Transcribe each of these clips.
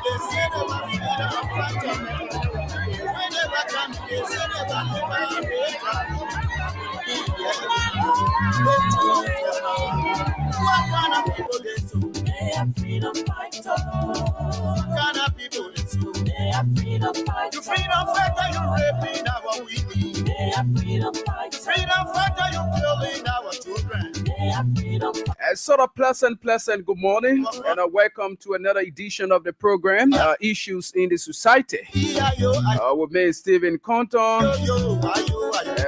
they say they were freedom fighter. When they were coming, they say they were liberator. What kind of people they so? They are freedom fighters. What kind of people they so? They are freedom fighters. You freedom fighter, you raping our women. They are freedom fighters. Freedom fighter, you killing our children. They are freedom fighters. Sort of pleasant, good morning, and welcome to another edition of the program, Issues in the Society. With me, Stephen Compton,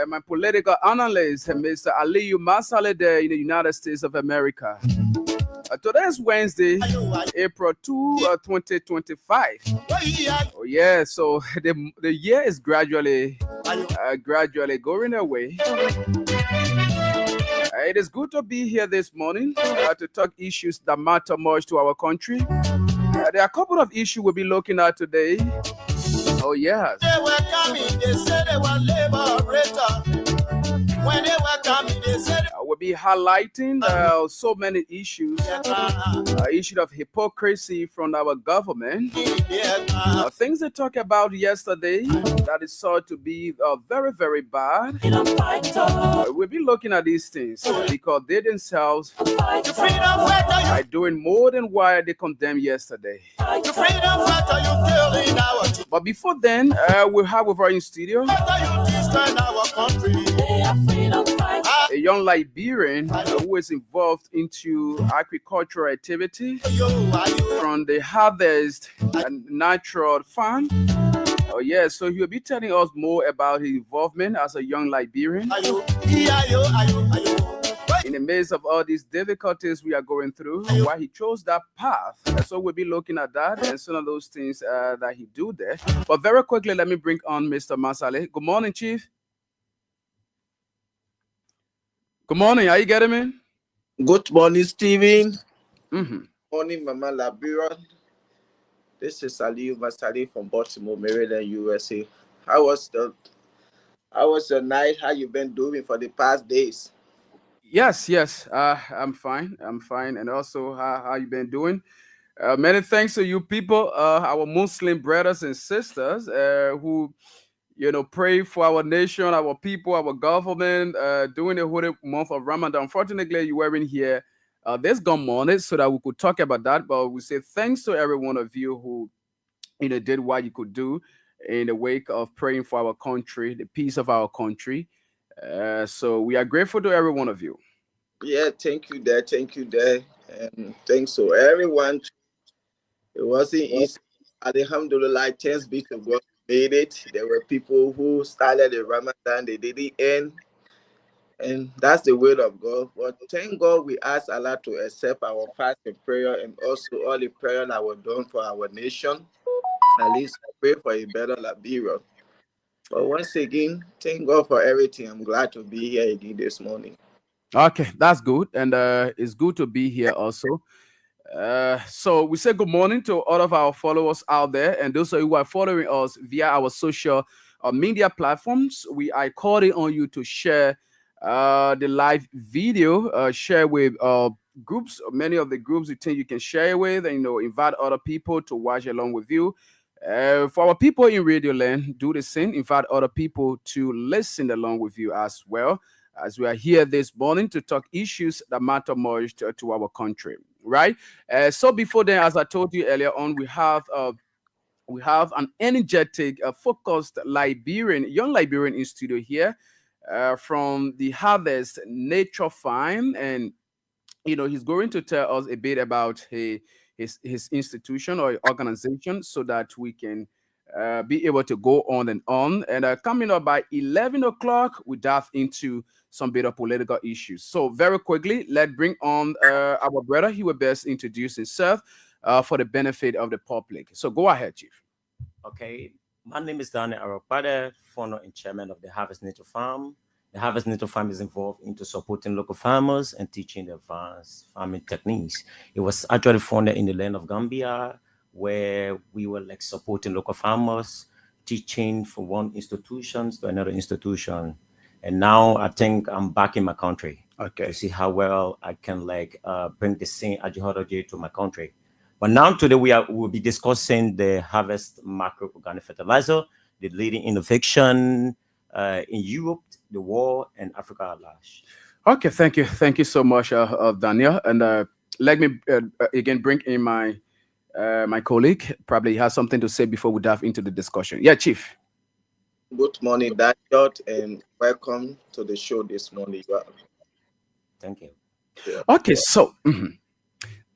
my political analyst, Mr. Aliyu Masale there in the United States of America. Today is Wednesday, April 2, 2025. Oh yeah, so the year is gradually going away. It is good to be here this morning to talk issues that matter much to our country. There are a couple of issues we'll be looking at today. Oh yes. They were coming, they said they were liberator. When they were coming, they said we'll be highlighting so many issues. Issue of hypocrisy from our government. Things they talked about yesterday that is thought to be very, very bad. We'll be looking at these things because they themselves are doing more than what they condemned yesterday. But before then, we'll have over in studio a young Liberian who is involved into agricultural activity from the Harvest and Natural Farm. Oh yeah, so he'll be telling us more about his involvement as a young Liberian. In the midst of all these difficulties we are going through, why he chose that path. So we'll be looking at that and some of those things that he do there. But very quickly, let me bring on Mr. Masale. Good morning, Chief. Good morning. Are you getting me? Good morning, Stephen. Mm-hmm. Morning, Mama Liberian. This is Aliyu Masale from Baltimore, Maryland, USA. How was the night? How you been doing for the past days? Yes. I'm fine. And also, how you been doing? Many thanks to you people, our Muslim brothers and sisters, who pray for our nation, our people, our government, during the whole month of Ramadan. Unfortunately, you weren't here this gone morning so that we could talk about that. But we say thanks to every one of you who did what you could do in the wake of praying for our country, the peace of our country. So we are grateful to every one of you. Yeah, thank you there, and thanks to everyone. It wasn't easy. Alhamdulillah, thanks be to God, made it. There were people who started the Ramadan, they didn't end, and that's the will of God. But thank God, we ask Allah to accept our fast and prayer, and also all the prayer that were done for our nation. At least pray for a better Liberia. But once again, thank God for everything. I'm glad to be here again this morning. Okay, that's good. And it's good to be here also. So we say good morning to all of our followers out there. And those of you who are following us via our social media platforms, we are calling on you to share the live video, share with groups, many of the groups you think you can share with, and invite other people to watch along with you. For our people in Radio Land, do the same. Invite other people to listen along with you as well, as we are here this morning to talk issues that matter much to our country, right? So before then, as I told you earlier on, we have an energetic, focused young Liberian in studio here from the Harvest Nature Farm, and he's going to tell us a bit about his institution or organization so that we can be able to go on and on. And coming up by 11 o'clock, we dive into some bit of political issues. So very quickly, let's bring on our brother. He will best introduce himself for the benefit of the public. So go ahead, Chief. Okay, my name is Daniel Aropade, founder and chairman of the Harvest Nature Farm. The Harvest Nature Farm is involved into supporting local farmers and teaching the advanced farming techniques. It was actually founded in the land of Gambia, where we were supporting local farmers, teaching from one institution to another institution. And now I think I'm back in my country to see how well I can bring the same ideology to my country. But now today we'll be discussing the Harvest Macro Organic Fertilizer, the leading innovation in Europe, the world, and Africa at large. Okay, thank you so much, Daniel. And let me again bring in my my colleague. Probably he has something to say before we dive into the discussion. Yeah, Chief. Good morning, Daniel, and welcome to the show this morning. Thank you. Yeah. Okay, so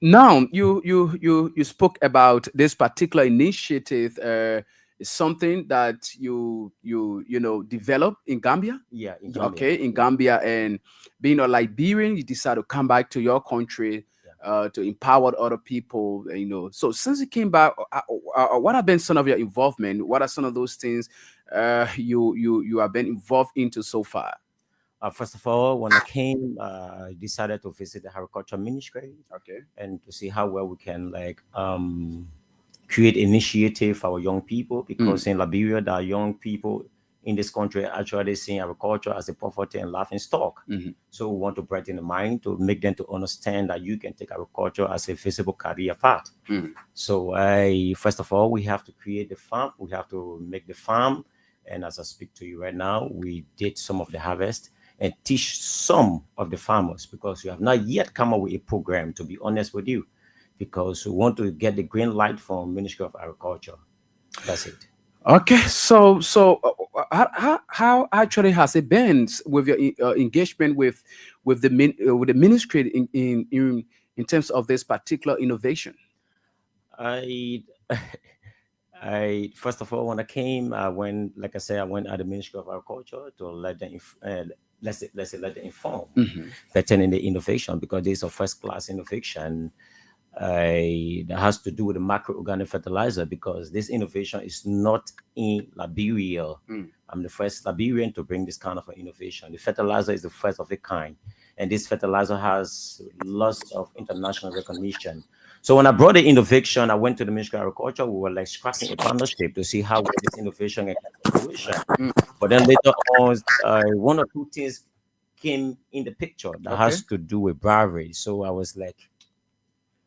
now you spoke about this particular initiative. Is something that you know develop in Gambia. Yeah, in Gambia. Okay, in Gambia, and being a Liberian, you decide to come back to your country to empower other people. You know, so since you came back, what have been some of your involvement? What are some of those things you have been involved into so far? First of all, when I came, I decided to visit the Agriculture Ministry Okay. and to see how well we can create initiative for our young people, because in Liberia there are young people in this country actually seeing agriculture as a poverty and laughing stock. So we want to brighten the mind to make them to understand that you can take agriculture as a visible career path. So first of all, we have to create the farm, we have to make the farm, and as I speak to you right now, we did some of the harvest and teach some of the farmers, because we have not yet come up with a program, to be honest with you, because we want to get the green light from Ministry of Agriculture. That's it. Okay, so how actually has it been with your engagement with the with the ministry in terms of this particular innovation? I I first of all, when I came, I went, like I said, I went at the Ministry of Agriculture to let them let's say let them inform pertaining the innovation, because this is a first class innovation that has to do with the macro organic fertilizer, because this innovation is not in Liberia. I'm the first Liberian to bring this kind of an innovation. The fertilizer is the first of a kind, and this fertilizer has lots of international recognition. So when I brought the innovation, I went to the Ministry of Agriculture. We were like scrapping a partnership to see how well this innovation can come to fruition. But then later on, one or two things came in the picture that has to do with bribery. So I was like,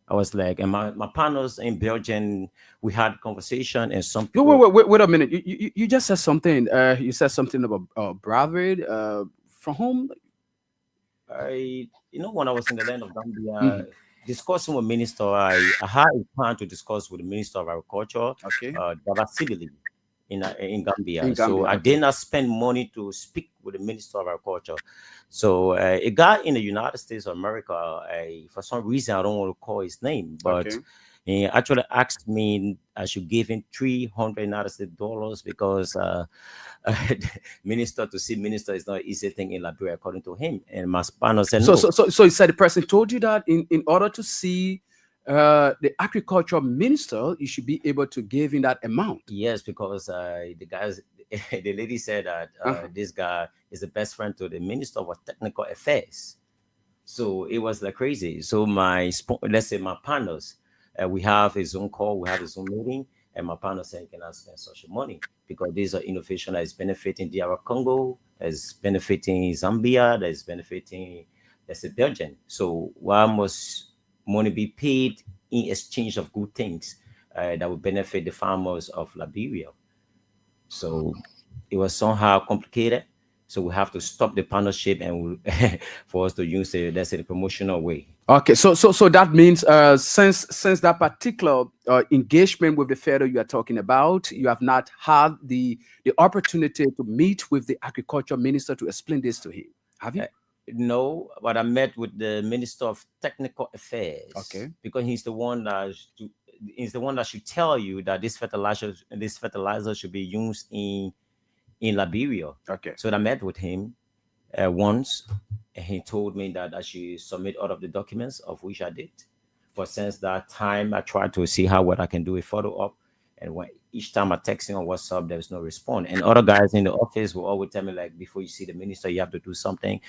and my partners in Belgium, we had conversation, and some people. Wait a minute. You just said something. You said something about bribery. From whom? When I was in the land of Gambia, discussing with minister, I had a plan to discuss with the Minister of Agriculture, Dava Sibili, in Gambia. So I did not spend money to speak with the Minister of Agriculture. So a guy in the United States of America, for some reason I don't want to call his name, but he actually asked me I should give him $300 because minister to see minister is not an easy thing in Liberia, according to him. And my partner said no. So he said the person told you that in order to see the agriculture minister, you should be able to give in that amount. Yes, because the lady said that this guy is the best friend to the Minister of Technical Affairs. So it was like crazy. So let's say my partners, we have a Zoom call, we have a Zoom meeting, and my partner said, "Can I spend such money?" Because these are innovation that is benefiting DR Congo, that is benefiting Zambia, that is benefiting, let's say, Belgium. So why must money be paid in exchange of good things that will benefit the farmers of Liberia? So it was somehow complicated. So we have to stop the partnership and for us to use the promotional way. Okay, so that means since that particular engagement with the federal you are talking about, you have not had the opportunity to meet with the agriculture minister to explain this to him, have you? No, but I met with the Minister of Technical Affairs. Okay, because he's the one that should tell you that this fertilizer should be used in Liberia. Okay. So I met with him once, and he told me that I should submit all of the documents, of which I did. But since that time, I tried to see what I can do a follow up. And each time I text him on WhatsApp, there was no response. And other guys in the office will always tell me, like, before you see the minister, you have to do something.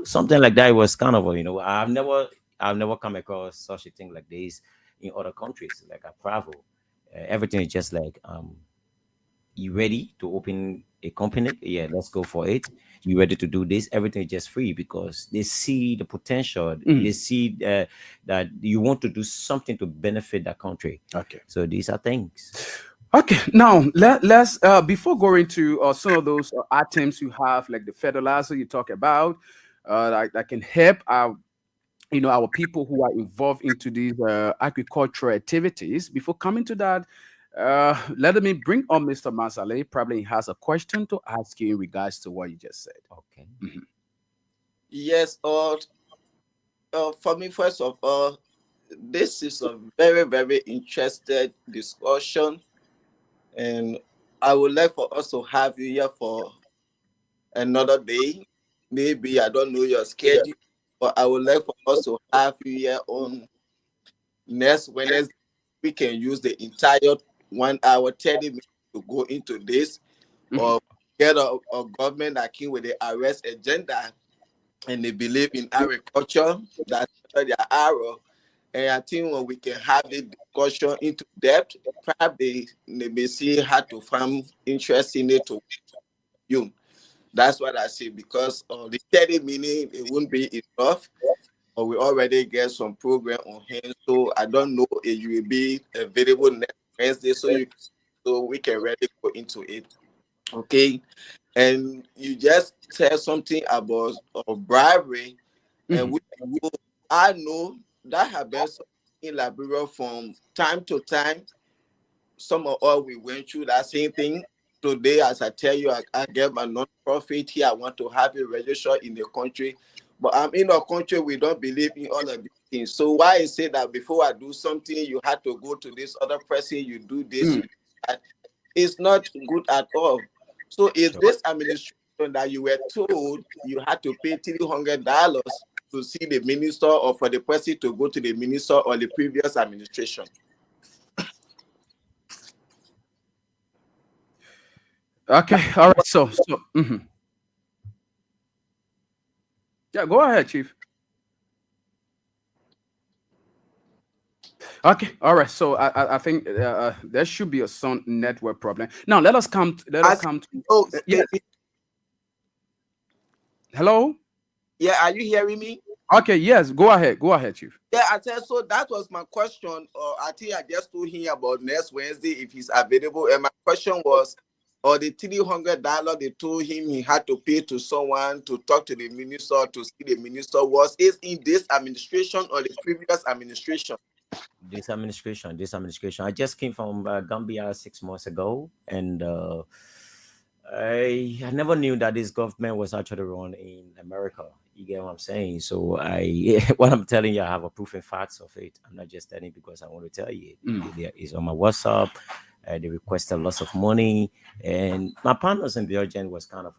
Something like that. It was kind of, I've never come across such a thing like this in other countries. Like I travel, everything is just like, you ready to open a company, yeah, let's go for it. You ready to do this? Everything is just free because they see the potential. They see that you want to do something to benefit the country. Okay. So these are things. Okay, now let's before going to some of those items you have, like the fertilizer you talk about, that can help our our people who are involved into these agricultural activities. Before coming to that, let me bring on Mr. Masale. Probably he has a question to ask you in regards to what you just said. Okay. Yes, for me, first of all, this is a very, very interesting discussion, and I would like for us to have you here for another day. Maybe I don't know your schedule, but I would like for us to have you here on next Wednesday. We can use the entire 1 hour 30 minutes to go into this, or get a government that came with the arrest agenda and they believe in agriculture. That's their arrow. And I think when we can have the discussion into depth, probably they may see how to find interest in it to you. That's what I see, because the 30 minutes, it won't be enough. But we already get some program on hand. So I don't know if you will be available next Wednesday so we can really go into it. Okay. And you just said something about bribery, and I know that have been in Liberia from time to time. Some of us we went through that same thing. Today, as I tell you, I get my non-profit here. I want to have it registered in the country, but I'm in a country we don't believe in all of these things. So why I say that before I do something, you have to go to this other person, you do this, you do that. It's not good at all. So is this administration that you were told you had to pay $300 to see the minister, or for the person to go to the minister, or the previous administration? Okay, all right. So, yeah, go ahead, Chief. Okay, all right. So I think there should be a some network problem. Now let us come. Let us come to. Yeah. Hello. Yeah, are you hearing me? Okay. Yes. Go ahead. Go ahead, Chief. Yeah, I said so. That was my question. I think I just told him about next Wednesday if he's available. And my question was, the $300 they told him he had to pay to someone to talk to the minister, to see the minister, was is in this administration or the previous administration? This administration. I just came from Gambia 6 months ago, and I never knew that this government was actually run in America. You get what I'm saying? So what I'm telling you, I have a proof and facts of it. I'm not just telling you because I want to tell you. It's on my WhatsApp. They requested lots of money, and my partners in Belgium was kind of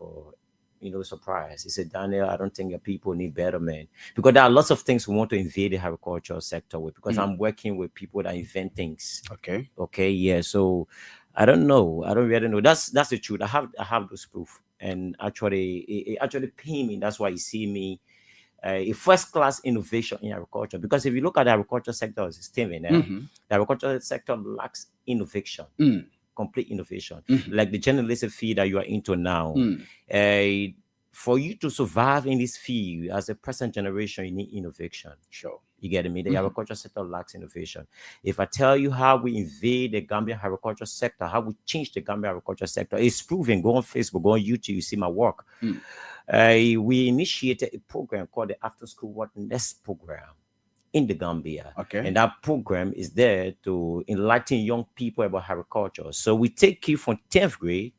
surprised. He said, Daniel, I don't think your people need better men, because there are lots of things we want to invade the agricultural sector with, because I'm working with people that invent things. Okay, yeah. So I don't know. I don't really know. That's the truth. I have those proof, and actually, it actually pain me. That's why you see me a first-class innovation in agriculture. Because if you look at the agriculture sector, it's steaming. The agriculture sector lacks innovation, complete innovation, like the generalistic field that you are into now. For you to survive in this field as a present generation, you need innovation. Sure. You get me? The agriculture sector lacks innovation. If I tell you how we invade the Gambian agriculture sector, how we change the Gambian agriculture sector, it's proven. Go on Facebook, go on YouTube, you see my work. We initiated a program called the After School Work Nest program in the Gambia. Okay. And that program is there to enlighten young people about agriculture. So we take you from 10th grade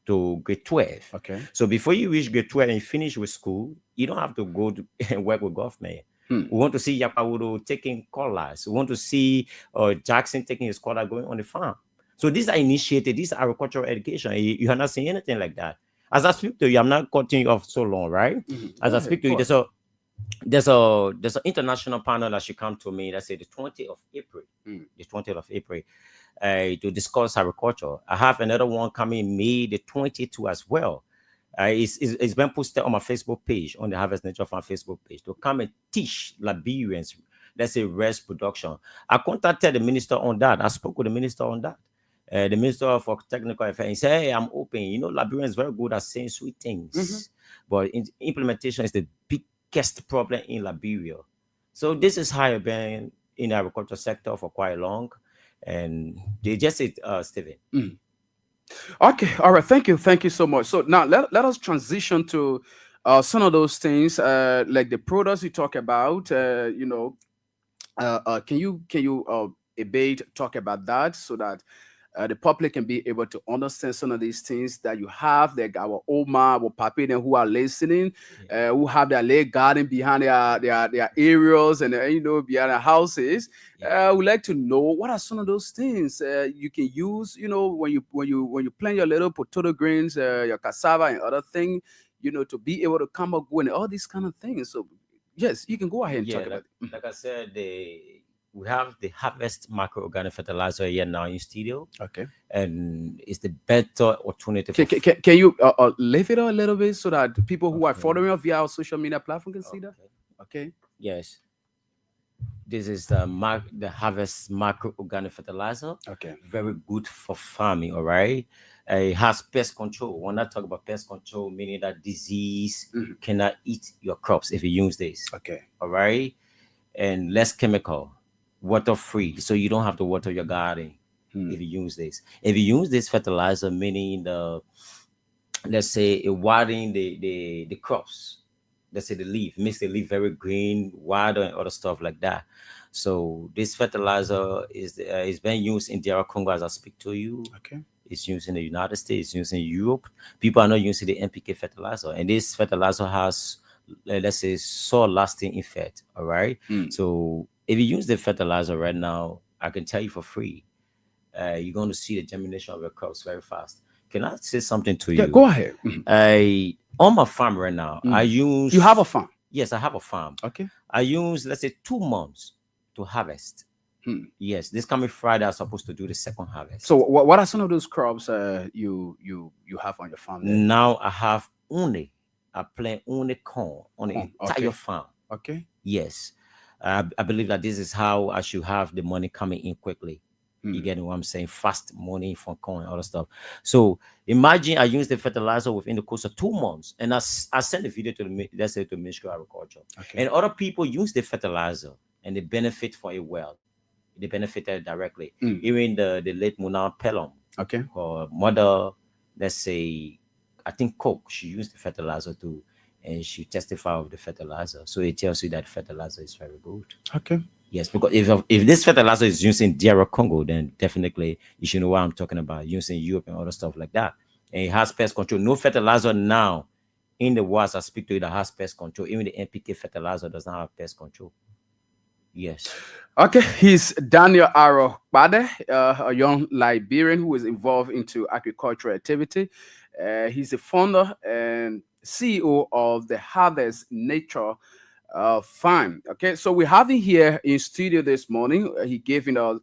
to grade 12. Okay. So before you reach grade 12 and you finish with school, you don't have to go to and work with government. We want to see Yapawudo taking callers. We want to see Jackson taking his caller going on the farm. So these are initiated. These are agricultural education. You are not seeing anything like that. As I speak to you, I'm not cutting you off so long, right? As I speak to you, there's an international panel that should come to me. Let's say the 20th of April. The 20th of April. To discuss agriculture. I have another one coming May the 22nd as well. It's been posted on my Facebook page, on the Harvest Nature Farm Facebook page, to come and teach Liberians, let's say, rice production. I contacted the minister on that. I spoke with the minister on that. The Minister for Technical Affairs, he said, hey, I'm open. You know, Liberians is very good at saying sweet things, but implementation is the biggest problem in Liberia. So this is how I've been in the agriculture sector for quite long. And they just said, Stephen. Okay, all right. Thank you so much. So now let us transition to some of those things, like the products you talk about. Can you abate talk about that so that the public can be able to understand some of these things that you have, like our Oma, our Papi, and who are listening, who have their leg garden behind their areas and behind their houses. Would like to know what are some of those things you can use. When you plant your little potato greens, your cassava and other things, to be able to come up with all these kind of things. So yes, you can go ahead and talk about it. Like I said, we have the Harvest microorganic fertilizer here now in studio. Okay. And it's the better alternative. Can you lift it up a little bit so that people who are following us via our social media platform can see that? Okay. Yes. This is the Harvest microorganic fertilizer. Okay. Very good for farming, all right? It has pest control. When I talk about pest control, meaning that disease cannot eat your crops if you use this. Okay. All right? And less chemical, water free, so you don't have to water your garden if you use this. If you use this fertilizer, meaning let's say watering the crops, let's say the leaf, makes the leaf very green, wider and other stuff like that. So this fertilizer is being used in DR Congo as I speak to you. Okay. It's used in the United States, it's used in Europe. People are not using the NPK fertilizer, and this fertilizer has, let's say, soil lasting effect. All right. So if you use the fertilizer right now, I can tell you for free, you're going to see the germination of your crops very fast. Can I say something to you? Yeah, go ahead. On my farm right now, I use. You have a farm? Yes, I have a farm. Okay. I use, let's say, 2 months to harvest. Yes, this coming Friday, I'm supposed to do the second harvest. So what are some of those crops you have on your farm there? Now I have I plant only corn on the entire farm. Okay. Yes. I believe that this is how I should have the money coming in quickly. You get what I'm saying? Fast money from corn, all that stuff. So imagine I use the fertilizer within the course of 2 months, and I send the video to the Ministry of Agriculture. Okay. And other people use the fertilizer and they benefit for it well. They benefited directly. Even the late Muna Pelham, okay, her mother, let's say, I think Coke, she used the fertilizer too, and she testified of the fertilizer. So it tells you that fertilizer is very good. Okay. Yes, because if this fertilizer is used in DR Congo, then definitely you should know what I'm talking about, using Europe and other stuff like that. And it has pest control. No fertilizer now in the world, as I speak to you, that has pest control. Even the NPK fertilizer does not have pest control. Yes. Okay, he's Daniel Arokpade, a young Liberian who is involved into agricultural activity. He's the founder and CEO of the Harvest Nature Farm. Okay, so we have him here in studio this morning. He gave us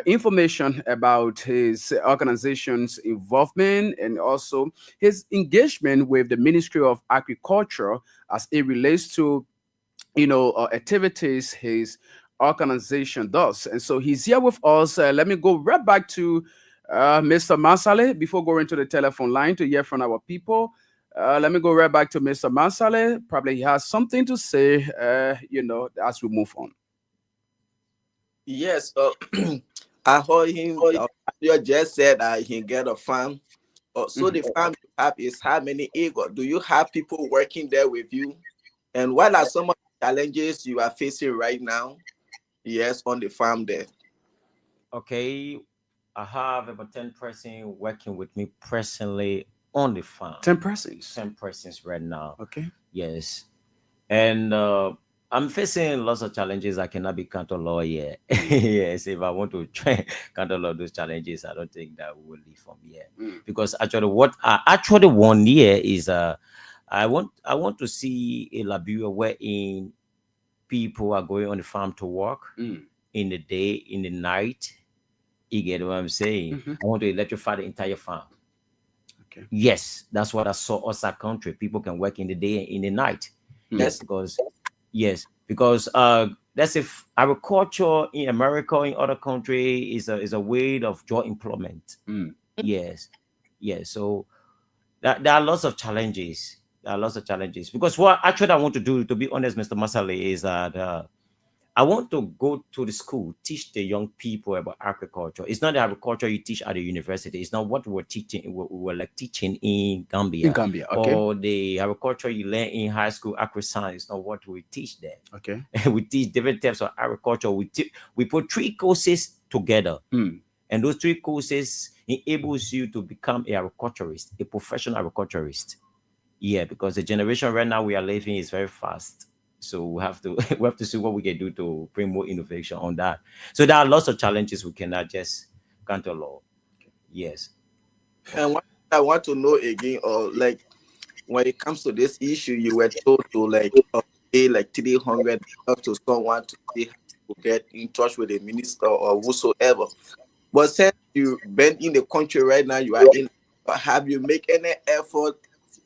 information about his organization's involvement and also his engagement with the Ministry of Agriculture as it relates to activities his organization does. And so he's here with us. Let me go right back to Mr. Mansale before going to the telephone line to hear from our people. Let me go right back to Mr. Mansale. Probably he has something to say, as we move on. Yes, I heard him. You just said he get a farm. So the farm you have is how many acres? Do you have people working there with you? And what are some of the challenges you are facing right now? Yes, on the farm there. Okay, I have about 10 persons working with me personally on the farm. 10 persons? 10 persons right now. Okay. Yes. And I'm facing lots of challenges. I cannot be counter lawyer. Yes, if I want to try counter law those challenges, I don't think that we will leave from here. Because actually what I actually want here is I want to see a Liberia wherein people are going on the farm to work in the day, in the night. You get what I'm saying? I want to electrify the entire farm. Okay. Yes, that's what I saw us our country. People can work in the day and in the night. Yes, because that's if agriculture in America, in other country, is a way of job employment. Yes, yes. So there are lots of challenges. There are lots of challenges because what actually I want to do, to be honest, Mr. Masale, is that I want to go to the school, teach the young people about agriculture. It's not the agriculture you teach at the university. It's not what we're teaching. We were like teaching in Gambia. In Gambia, okay. Or the agriculture you learn in high school, agri-science. Is not what we teach there. Okay. We teach different types of agriculture. We put 3 courses together. And those 3 courses enables you to become a agriculturist, a professional agriculturist. Yeah, because the generation right now we are living is very fast. So we have to see what we can do to bring more innovation on that. So there are lots of challenges we cannot just count alone. Yes. And what I want to know again, or like when it comes to this issue, you were told to pay like $300 to someone to see how to get in touch with the minister or whosoever. But since you've been in the country right now, you are in. Have you make any effort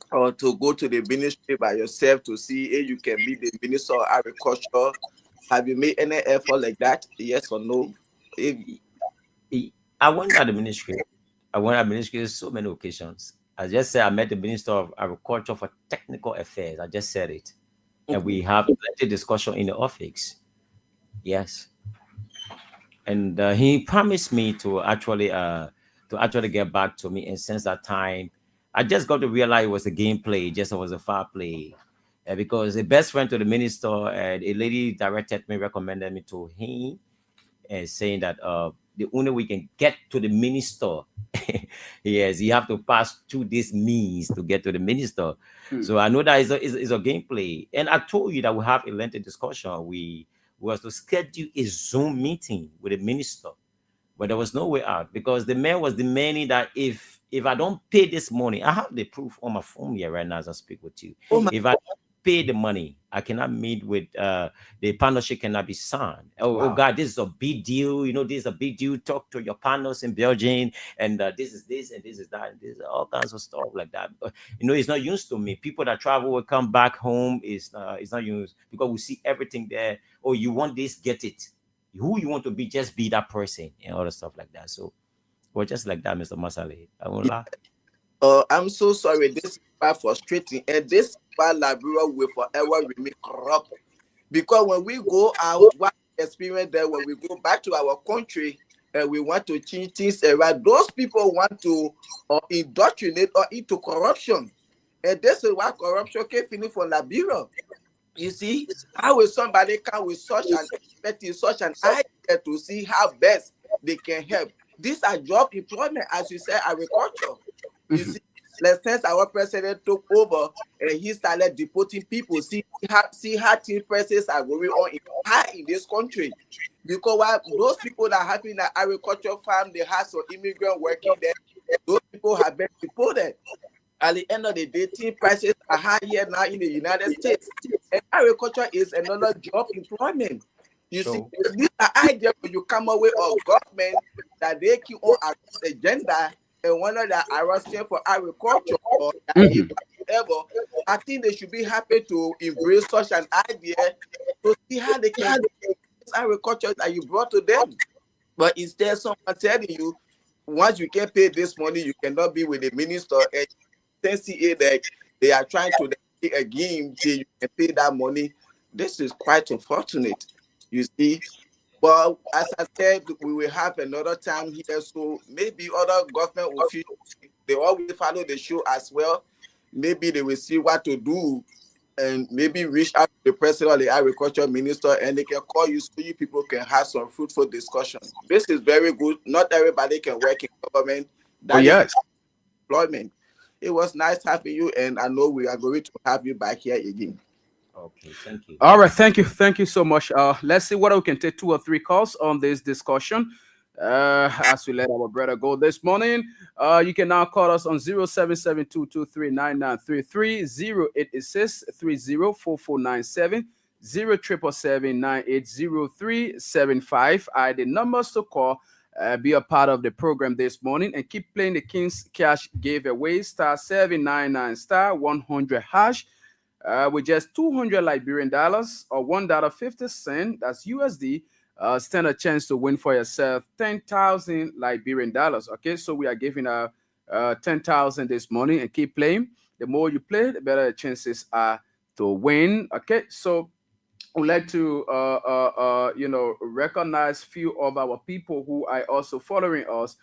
or to go to the ministry by yourself to see if you can meet the minister of agriculture? Have you made any effort like that? Yes or no? I went at the ministry. I went at the ministry so many occasions. I just said I met the minister of agriculture for technical affairs. I just said it. And we have a discussion in the office. Yes. And he promised me to actually get back to me. And since that time, I just got to realize it was a gameplay, just it was a foul play. Because a best friend to the minister, a lady directed me, recommended me to him, and saying that the only way we can get to the minister, yes, you have to pass through this means to get to the minister. So I know that is a gameplay. And I told you that we have a lengthy discussion. We was to schedule a Zoom meeting with the minister, but there was no way out because the man was demanding that if I don't pay this money, I have the proof on my phone here right now as I speak with you. If I don't pay the money, I cannot meet with the partnership cannot be signed. Oh God, this is a big deal. You know, this is a big deal. Talk to your partners in Belgium, and this is this and this is that, and this is all kinds of stuff like that. But, you know, it's not used to me. People that travel will come back home. It's not used because we see everything there. Oh, you want this, get it. Who you want to be, just be that person and all the stuff like that. So we're just like that, Mr. Masale. I won't lie. I'm so sorry. This is quite frustrating, and this Liberia will forever remain corrupt. Because when we go out, what experience there, when we go back to our country and we want to change things around, those people want to indoctrinate or into corruption. And this is why corruption can finish for Liberia. You see, how will somebody come with such an expertise, such an idea to see how best they can help? These are job employment, as you said, agriculture. You see, since our president took over and he started deporting people, see how team prices are going on high in this country. Because while those people that have in an agriculture farm, they have some immigrant working there, those people have been deported. At the end of the day, tea prices are high here now in the United States. And agriculture is another job employment. You see, these are ideas when you come away of government that they keep on a agenda and whether they are arresting for agriculture or whatever. I think they should be happy to embrace such an idea to see how they can do agriculture that you brought to them. But instead, someone telling you, once you can pay this money, you cannot be with the minister. And NCA that they are trying to play a game till you can pay that money. This is quite unfortunate, you see. But as I said, we will have another time here, so maybe other government officials, they always follow the show as well. Maybe they will see what to do and maybe reach out to the president or the agriculture minister and they can call you so you people can have some fruitful discussion. This is very good. Not everybody can work in government. That is employment. It was nice having you, and I know we are going to have you back here again. Okay, thank you. All right, thank you so much. Let's see whether we can take 2 or 3 calls on this discussion. As we let our brother go this morning, you can now call us on 0772239933, 0886304497, 0777980375. The numbers to call. Be a part of the program this morning and keep playing the King's Cash giveaway *799 *100#. with just 200 Liberian dollars or $1.50, that's USD, stand a chance to win for yourself 10,000 Liberian dollars. Okay, so we are giving out 10,000 this morning, and keep playing. The more you play, the better the chances are to win. Okay, so I would like to recognize few of our people who are also following us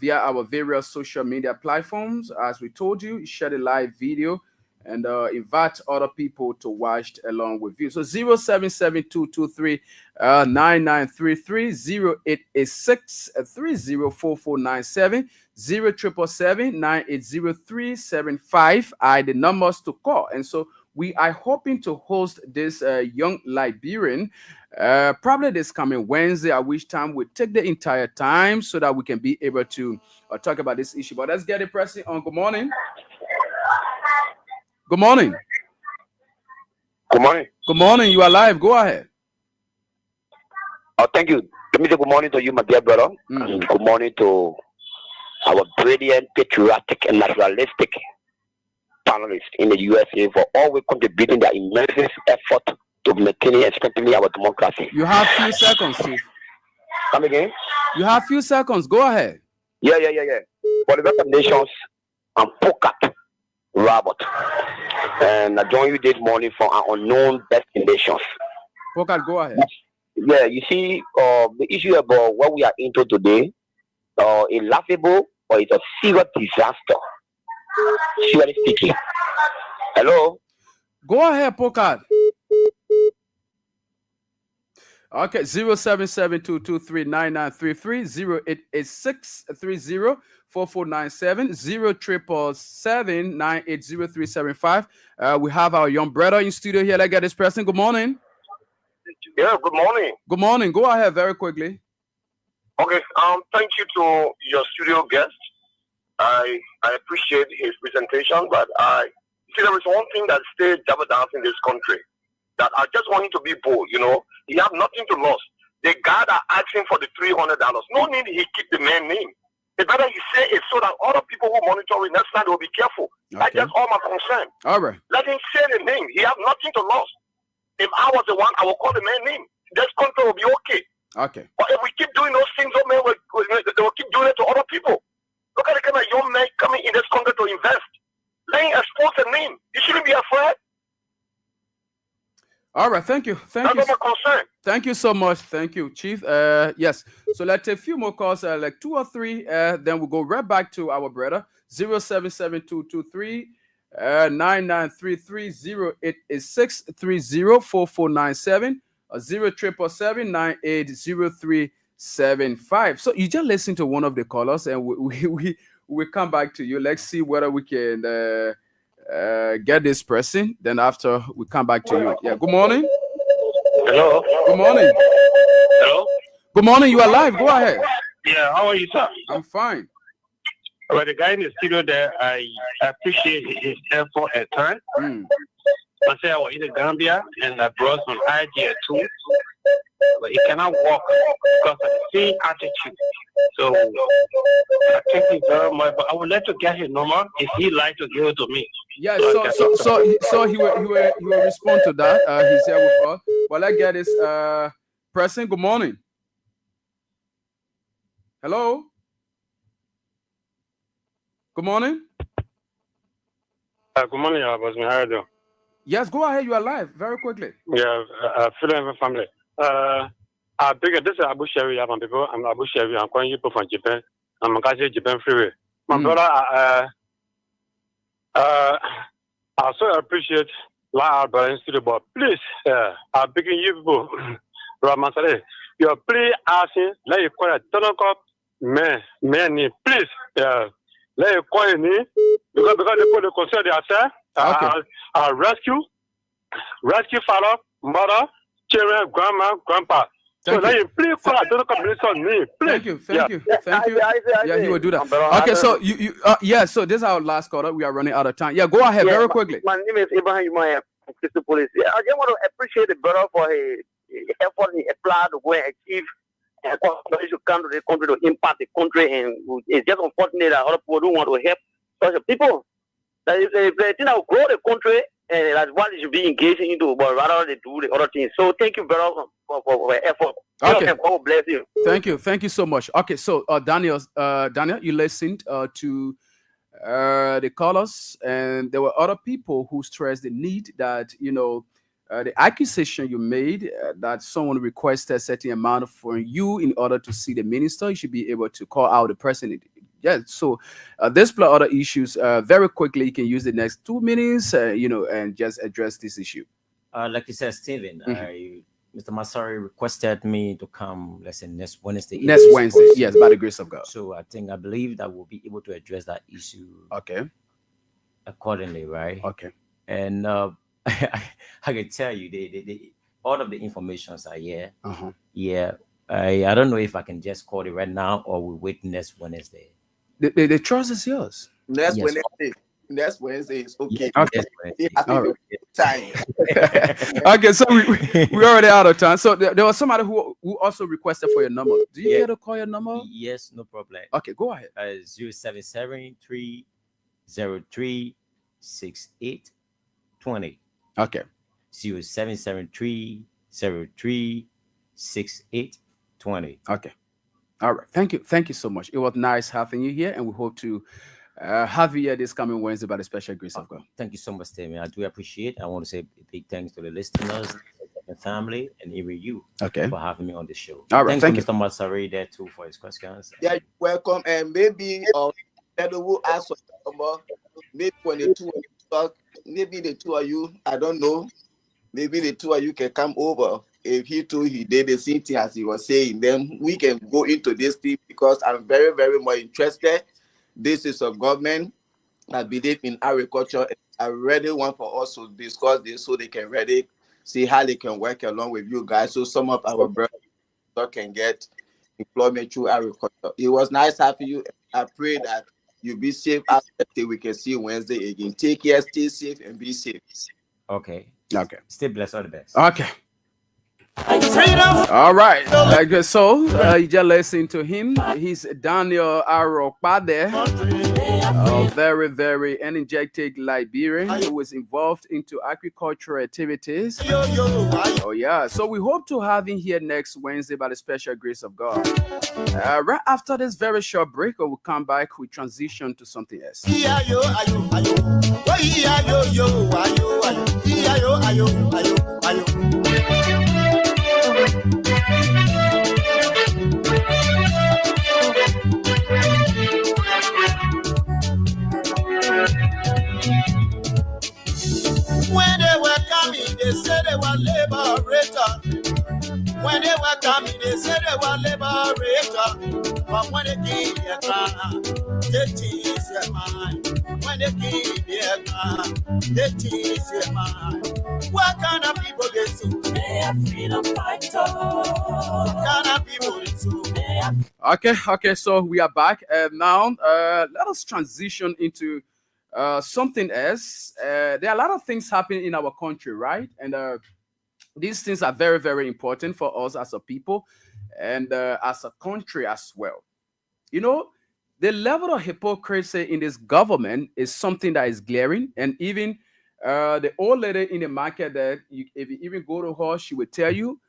via our various social media platforms. As we told you, share the live video and invite other people to watch along with you. So 077223 9933 0886 304497 0777 980 are the numbers to call. And so we are hoping to host this young Liberian probably this coming Wednesday, at which time we take the entire time so that we can be able to talk about this issue. But let's get it pressing on. Good morning. Good morning. Good morning. Good morning. You are live. Go ahead. Oh, thank you. Let me say good morning to you, my dear brother. And good morning to our brilliant, patriotic, and naturalistic panelists in the USA for always contributing their immense effort to maintaining and strengthening our democracy. You have few seconds, Chief. Come again? You have few seconds. Go ahead. Yeah. For the rest of nations, I'm Pokat Robert. And I join you this morning from our unknown destinations. Pokat, go ahead. Yeah, you see, the issue about what we are into today is laughable or it's a serious disaster. Seriously speaking. Hello? Go ahead, Pokat. Okay, 0772239933 0886 304497 0777 980 we have our young brother in studio here. Let's get this person. Good morning. Yeah, good morning. Good morning. Go ahead very quickly. Okay, thank you to your studio guest. I appreciate his presentation, but see there is one thing that stays jabberdass in this country that I just want him to be bold. You know, he have nothing to lose. The guy that asking for the $300, no need he keep the man name. The better he say it so that other people who monitor it next time will be careful. Okay. That's all my concern. All right. Let him say the name. He have nothing to lose. If I was the one, I will call the man name. This country will be okay. Okay. But if we keep doing those things, they will keep doing it to other people. Look at the kind of young men coming in this country to invest. Let him expose the name. You shouldn't be afraid. All right, thank you. That's my concern. Thank you so much. Thank you, Chief. Yes. So let's take a few more calls, like 2 or 3. Then we'll go right back to our brother. 077223 9933 0886 304497 0777 980 So you just listen to one of the callers, and we come back to you. Let's see whether we can get this person. Then after we come back to you. Yeah. Good morning. Hello. Good morning. Hello. Good morning. You are live. Go ahead. Yeah. How are you, sir? I'm fine. Well, the guy in the studio there, I appreciate his effort at times. I say I was in the Gambia and I brought some idea too, but it cannot work because of the same attitude. So I thank you very much, but I would like to get his number if he'd like to give it to me. Yeah, so he will respond to that. He's here with us. Well, let's get this person. Good morning. Hello. Good morning. Good morning, Abbas. How are you doing? Yes, go ahead. You are live. Very quickly. Yeah, feeling my family. This is Abu Shari. I'm people. I'm Abu Shari. I'm calling you from Japan. I'm a Japan freeway. My brother, I so appreciate our brother studio, but please, I'm begging you people, Ramasare, you're please asking, let you call a Tonokop, man, please, let you call me, because they put the concern themselves. Rescue father, mother, children, grandma, grandpa. So let you please call a Tonokop on me, please. Thank you. Yeah, he will do that. Okay, so you so this is our last caller. We are running out of time. Yeah, go ahead very quickly. My name is Ibrahim Imaya, Crystal Police. I just want to appreciate the brother for his effort in applying to go and achieve and to come to the country to impact the country. And it's just unfortunate that other people don't want to help such people. That if they think that will grow the country, and that's what they should be engaging into, but rather they do the other things. So thank you, brother, for the effort. Okay. God bless you. Thank you so much. Okay, so Daniel, you listened to the callers, and there were other people who stressed the need that the accusation you made that someone requested a certain amount for you in order to see the minister. You should be able to call out the person. Yeah, so there's plus other issues. Very quickly, you can use the next 2 minutes, and just address this issue. Like you said, Stephen, Mr. Masari requested me to come, let's say, next Wednesday. Next Wednesday, yes, by the grace of God. So I believe that we'll be able to address that issue. Okay. Accordingly, right? Okay. And I can tell you, all of the informations are here. Yeah. I don't know if I can just call it right now or we wait next Wednesday. The trust is yours. Next Wednesday is okay. Okay. All right. Time. Okay, so we already out of time. So there was somebody who also requested for your number. Do you care to call your number? Yes, no problem. Okay, go ahead. 077-303-6820. Okay. 077-303-6820. Okay. All right. Thank you so much. It was nice having you here, and we hope to have you here this coming Wednesday by the special grace of God. Thank you so much, Timmy. I do appreciate. I want to say a big thanks to the listeners, the family, and even you for having me on the show. All right. Thanks to Mr. Masari there too for his questions. Yeah, welcome. And maybe will ask for number. Maybe when the two of you talk, maybe the two of you, I don't know. Maybe the two of you can come over. If he did the same thing as he was saying, then we can go into this thing because I'm very, very much interested. This is a government that believe in agriculture. I really want for us to discuss this so they can really see how they can work along with you guys. So some of our brothers can get employment through agriculture. It was nice having you. I pray that you be safe until we can see you Wednesday again. Take care, stay safe, and be safe. Okay. Stay blessed. All the best. Okay. All right. So you just listen to him. He's Daniel Arokpade, a very, very energetic Liberian who is involved into agricultural activities. Oh yeah. So we hope to have him here next Wednesday by the special grace of God. Right after this very short break, we'll come back. We transition to something else. When they were coming, they said they were liberator. When they were coming, they said they were liberator. But when they came here, they teach your mind. When they came here, they teach your mind. What kind of people they so? They are freedom fighters. What kind of people they so? Okay, so we are back. Now, let us transition into something else. There are a lot of things happening in our country, right? And these things are very, very important for us as a people and as a country as well. You know, the level of hypocrisy in this government is something that is glaring. And even the old lady in the market that if you even go to her, she will tell you,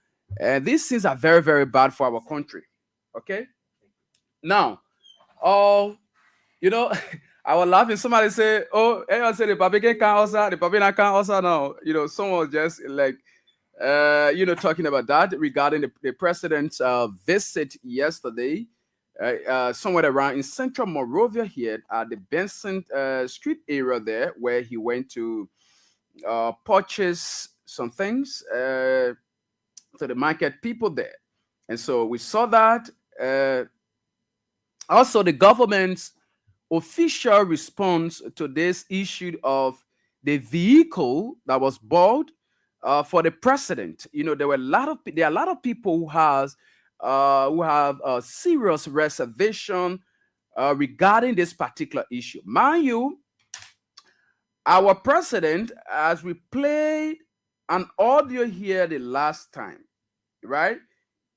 these things are very, very bad for our country. Okay? Now, you know, I was laughing. Somebody say, "Oh, anyone say the Republican can't also, the Republican can't also now." You know, someone was just like, talking about that regarding the president's visit yesterday, somewhere around in central Monrovia here at the Benson Street area there, where he went to purchase some things to the market people there, and so we saw that. Also, the government's official response to this issue of the vehicle that was bought for the president. You know, there are a lot of people who have a serious reservation regarding this particular issue. Mind you, our president, as we played an audio here the last time, right?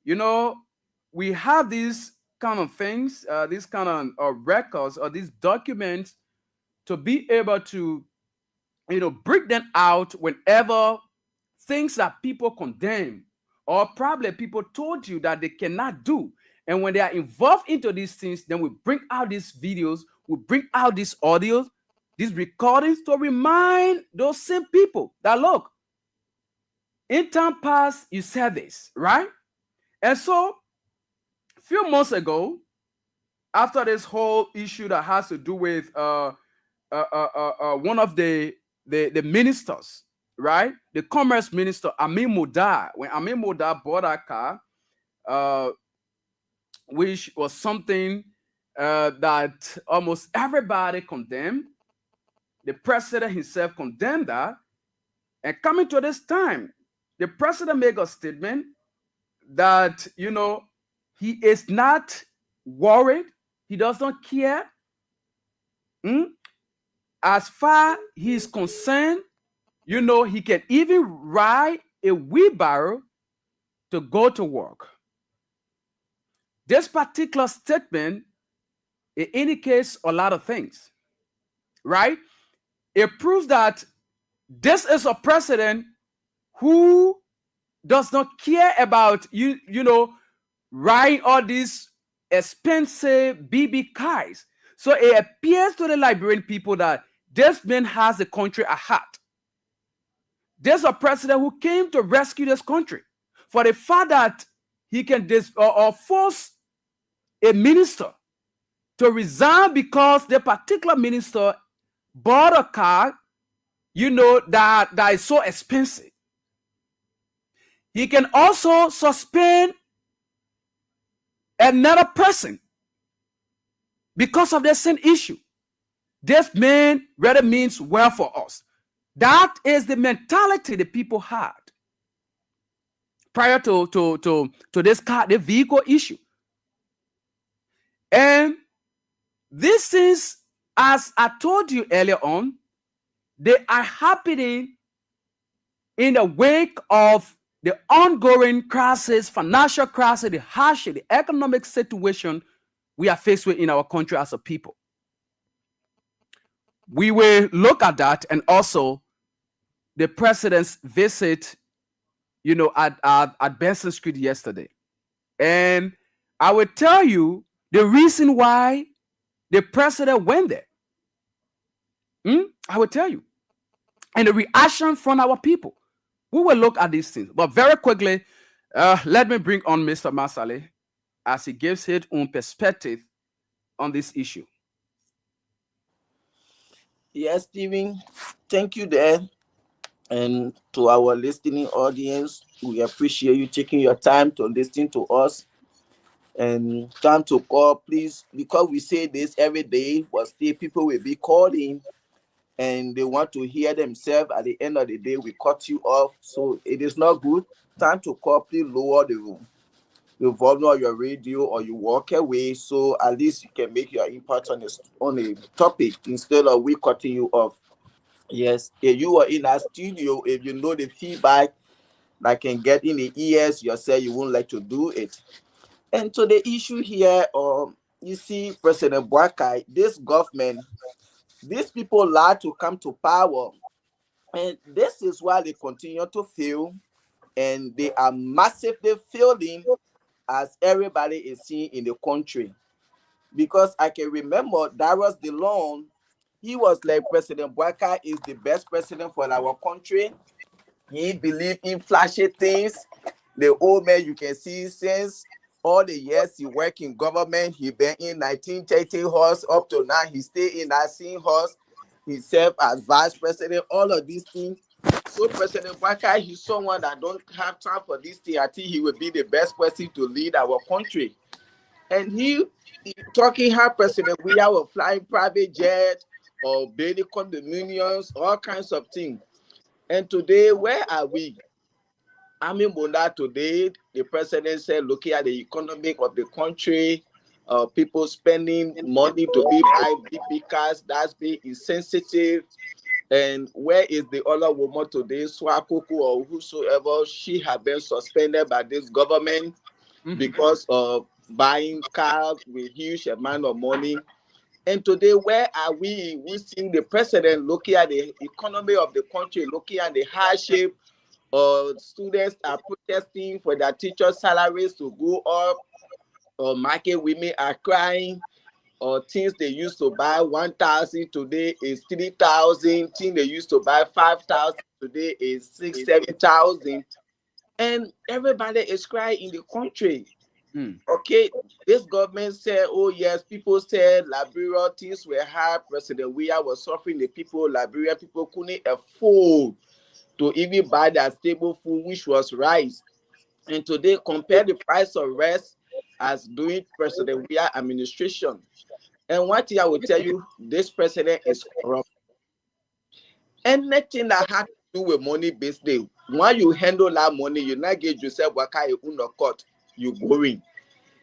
You know, we have these kind of things, these kind of records or these documents to be able to bring them out whenever things that people condemn or probably people told you that they cannot do. And when they are involved into these things, then we bring out these videos, we bring out these audios, these recordings to remind those same people that, look, in time past, you said this, right? And so, a few months ago, after this whole issue that has to do with one of the ministers, right? The commerce minister, Amin Modar, when Amin Modar bought a car, which was something that almost everybody condemned. The president himself condemned that. And coming to this time, the president made a statement that, he is not worried. He does not care. As far as he is concerned, he can even ride a wheelbarrow to go to work. This particular statement, it indicates a lot of things, right? It proves that this is a president who does not care about, riding all these expensive BB cars. So it appears to the Liberian people that this man has the country at heart. There's a president who came to rescue this country. For the fact that he can force a minister to resign because the particular minister bought a car, that is so expensive. He can also suspend another person because of the same issue. This man rather means well for us. That is the mentality the people had prior to this car, the vehicle issue. And this is, as I told you earlier on, they are happening in the wake of the ongoing crisis, financial crisis, the hardship, the economic situation we are faced with in our country as a people. We will look at that, and also the president's visit, at Benson Street yesterday. And I will tell you the reason why the president went there. I will tell you. And the reaction from our people. We will look at these things. But very quickly, let me bring on Mr. Masale as he gives his own perspective on this issue. Yes, Stephen, thank you there. And to our listening audience, we appreciate you taking your time to listen to us. And time to call, please, because we say this every day, but still people will be calling and they want to hear themselves. At the end of the day, we cut you off. So it is not good. Time to call, please lower the room. You volume on your radio or you walk away, so at least you can make your impact on a topic instead of we cutting you off. Yes, if you are in our studio, if you know the feedback that can get in the ears, you say you won't like to do it. And so the issue here, you see, President Boakai, this government, these people like to come to power. And this is why they continue to fail. And they are massively failing, as everybody is seeing in the country. Because I can remember Darius DeLong, he was like, President Boakai is the best president for our country. He believed in flashy things. The old man, you can see since all the years he worked in government, he been in 1930 horse up to now. He stayed in that same horse. He served as vice president, all of these things. So President Boakai, he's someone that don't have time for this thing. I think he would be the best person to lead our country. And he talking how President we are flying private jet or building condominiums, all kinds of things. And today, where are we? Amin Modar today, the president said, looking at the economy of the country, people spending money to be buying big cars, that's being insensitive. And where is the other woman today, Swakoko or whosoever? She has been suspended by this government because of buying cars with huge amount of money. And today, where are we? We seeing the president looking at the economy of the country, looking at the hardship. Students are protesting for their teachers' salaries to go up, or market women are crying, or things they used to buy 1,000 today is 3,000. Things they used to buy 5,000 today is 6,000-7,000, and everybody is crying in the country. Okay, this government said, oh yes, people said Liberia things were hard. President Weah was suffering the people. Liberia people couldn't afford to even buy that stable food, which was rice. And today, compare the price of rice as doing President Weah administration. And one thing I will tell you, this president is corrupt. Anything that has to do with money based day, when you handle that money, you not get yourself waka court, you going.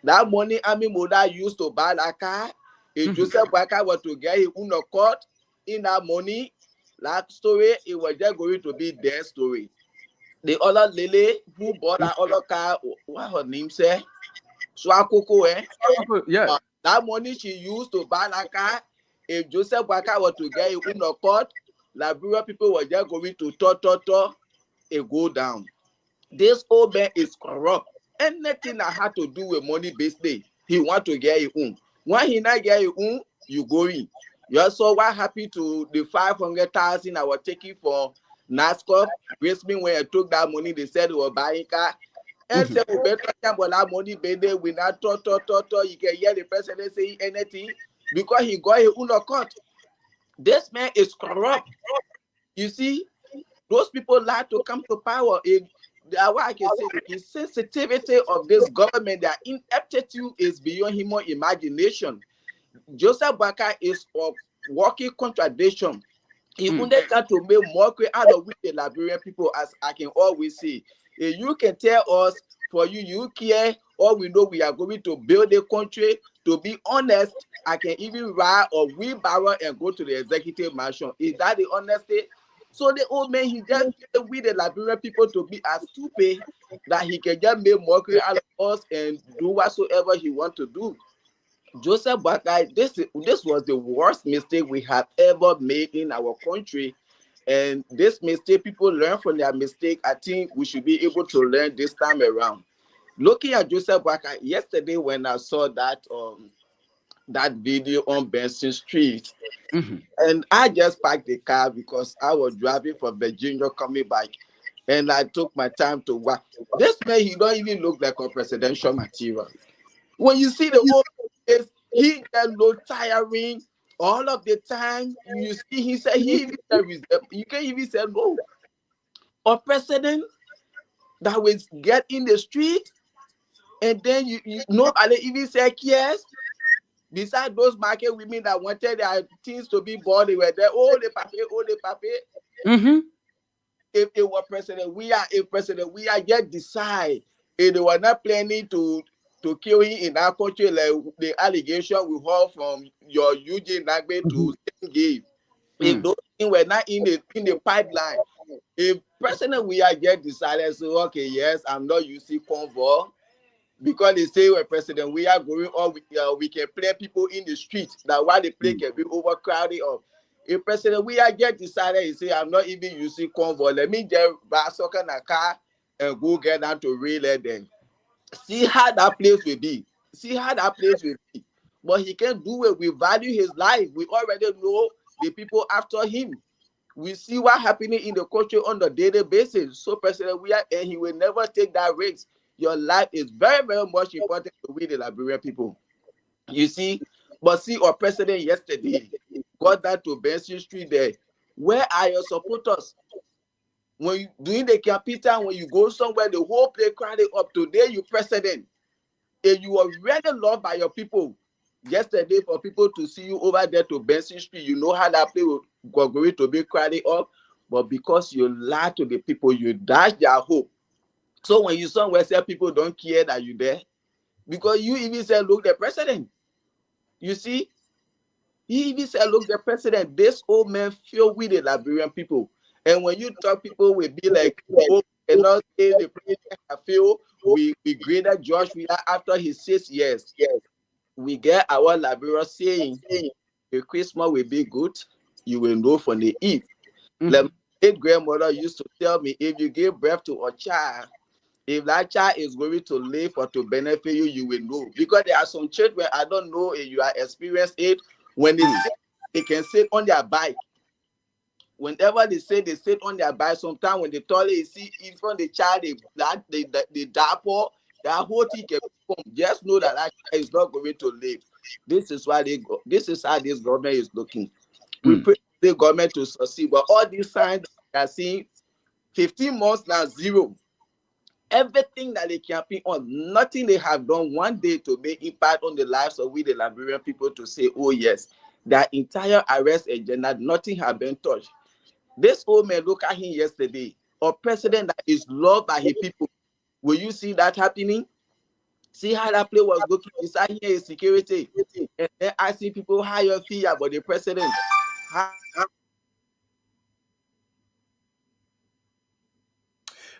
That money Army Moda used to buy that car, if Joseph Waka was to get his own court in that money, that story, it was just going to be their story. The other lady who bought that other car, what her name say? Swakoko, eh? Yeah. That money she used to buy that car, if Joseph Waka was to get his own court, Liberia people were just going to it go down. This old man is corrupt. Anything that had to do with money based day, he want to get his own. When he not get his own, you go in. You also what happened to the 500,000 I was taking for NASCOP. Basically, when I took that money, they said they were buying car. And said we better about that money, baby. We not talk. You can hear the president saying anything because he got his own court. This man is corrupt. You see, those people like to come to power. What I can say, the sensitivity of this government, their ineptitude is beyond human imagination. Joseph Baka is a walking contradiction. He wanted to make mockery out of the Liberian people, as I can always say. If you can tell us, for you care, all we know we are going to build a country. To be honest, I can even ride or wheelbarrow and go to the executive mansion. Is that the honesty? So the old man, he just with the Liberian people to be as stupid that he can just make mockery out of us and do whatsoever he want to do. Joseph Boakai, this was the worst mistake we have ever made in our country. And this mistake, people learn from their mistake. I think we should be able to learn this time around. Looking at Joseph Boakai, yesterday when I saw that that video on Benson Street, and I just parked the car because I was driving from Virginia coming back, and I took my time to watch. This man, he don't even look like a presidential material. When you see the whole face, he can look tiring all of the time. You see, he said you can't even say no. A president that will get in the street, and then you nobody even say yes. Besides those market women that wanted their things to be bought, they were there. Oh, the pape. If it were President Weah yet decide if they were not planning to kill him in our country, like the allegation we heard from your Eugene Nagbe to give. If those things were not in the pipeline, if President Weah yet decided, so okay, yes, I'm not using convoy. Because they say when President we are going on, we can play people in the street. That while the play can be overcrowded. If President we are get decided, he say I'm not even using convoy. Let me just buy soccer in a car and go get down to relay them. See how that place will be. But he can do it. We value his life. We already know the people after him. We see what happening in the country on a daily basis. So President we are, and he will never take that risk. Your life is very, very much important to we the Liberian people. You see, but see our president yesterday got that to Benson Street there. Where are your supporters? When you doing the capital, when you go somewhere, the whole place crowded up. Today, you president. If you are really loved by your people, yesterday for people to see you over there to Benson Street, you know how that place was going to be crowded up. But because you lie to the people, you dash their hope. So when you somewhere say people don't care that you're there, because you even said, look, the president. You see, he even said, look, the president, this old man filled with the Liberian people. And when you talk, people will be like, oh, cannot say the president I feel we graded George Weah after his 6 years. We get our Liberia saying, if Christmas will be good, you will know from the eve. Mhm. Like my grandmother used to tell me, if you give birth to a child, if that child is going to live or to benefit you, you will know. Because there are some children, I don't know if you are experienced it, when they can sit on their bike. Whenever they sit on their bike, sometimes when the toilet is see in front of the child, they dapper, that whole thing can come. Just know that child is not going to live. This is why this is how this government is looking. We pray the government to succeed, but all these signs that we are seeing, 15 months now, zero. Everything that they campaign on, nothing they have done one day to make impact on the lives of we the Liberian people to say, oh yes, that entire arrest agenda, nothing has been touched. This old man, look at him yesterday, a president that is loved by his people. Will you see that happening? See how that play was looking inside here is security. And then I see people hire fear about the president.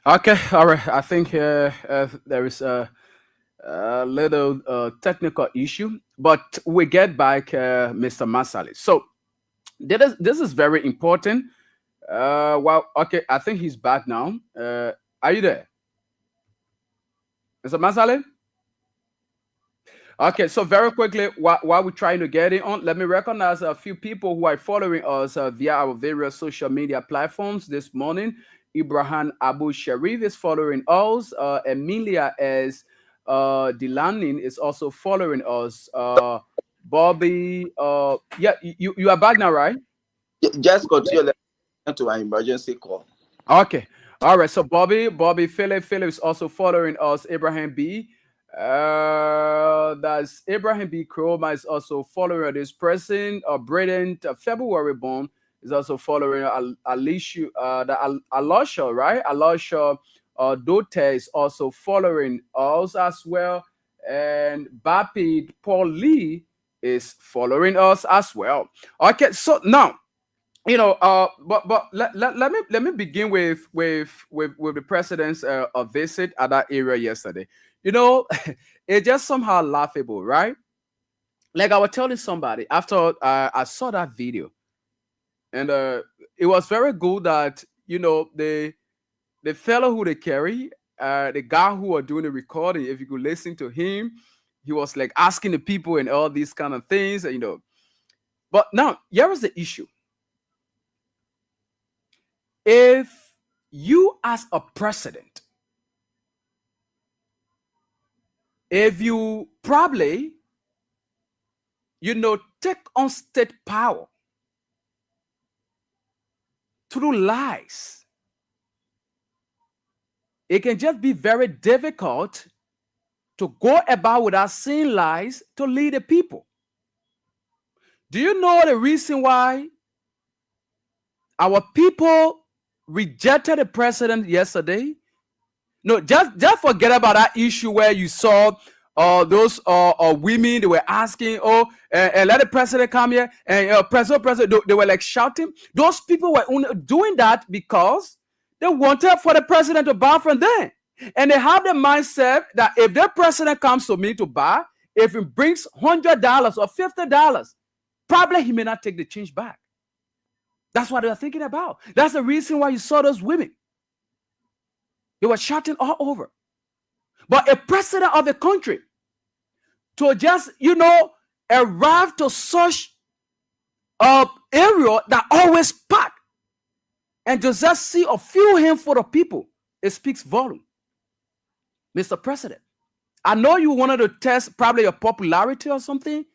Okay, all right. I think there is a little technical issue, but we get back Mr. Masali. So this is very important. Well, okay, I think he's back now. Are you there, Mr. Masali? Okay, so very quickly, while we're trying to get it on, let me recognize a few people who are following us via our various social media platforms this morning. Ibrahim Abu Sharif is following us. Emilia S. Delanin is also following us. Bobby, yeah, you are back now, right? Just continue to an emergency call. Okay, all right. So Bobby Philip is also following us. Ibrahim B. That's Ibrahim B. Kroma is also following this person. Brilliant February born is also following Alicia, Alasha, right? Alasha Dote is also following us as well. And Bapid Paul Lee is following us as well. Okay, so now, you know, but let me begin with the president's visit at that area yesterday. You know, it's just somehow laughable, right? Like I was telling somebody after I saw that video, and it was very good that, you know, the fellow who they carry, the guy who are doing the recording, if you could listen to him, he was like asking the people and all these kind of things, you know. But now here is the issue. If you as a president, if you probably, you know, take on state power through lies, it can just be very difficult to go about without seeing lies to lead the people. Do you know the reason why our people rejected the president yesterday? No, just forget about that issue where you saw those women, they were asking, and let the president come here, and president, they were like shouting. Those people were only doing that because they wanted for the president to buy from them. And they have the mindset that if the president comes to me to buy, if he brings $100 or $50, probably he may not take the change back. That's what they're thinking about. That's the reason why you saw those women. They were shouting all over. But a president of a country to just, you know, arrive to such area that always packed and to just see a few handful of people, it speaks volume. Mr. President, I know you wanted to test probably your popularity or something,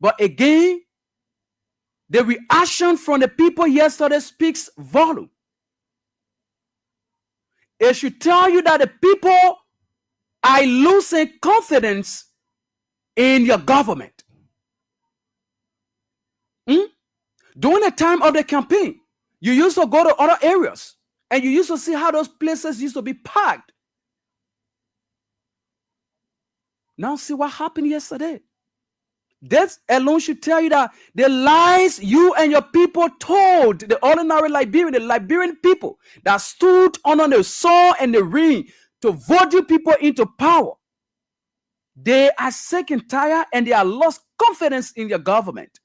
but again, the reaction from the people yesterday speaks volume. It should tell you that the people are losing confidence in your government. During the time of the campaign, you used to go to other areas and you used to see how those places used to be packed. Now see what happened yesterday. That alone should tell you that the lies you and your people told the ordinary Liberian, the Liberian people that stood under the sun and the rain to vote you people into power, they are sick and tired and they are lost confidence in your government.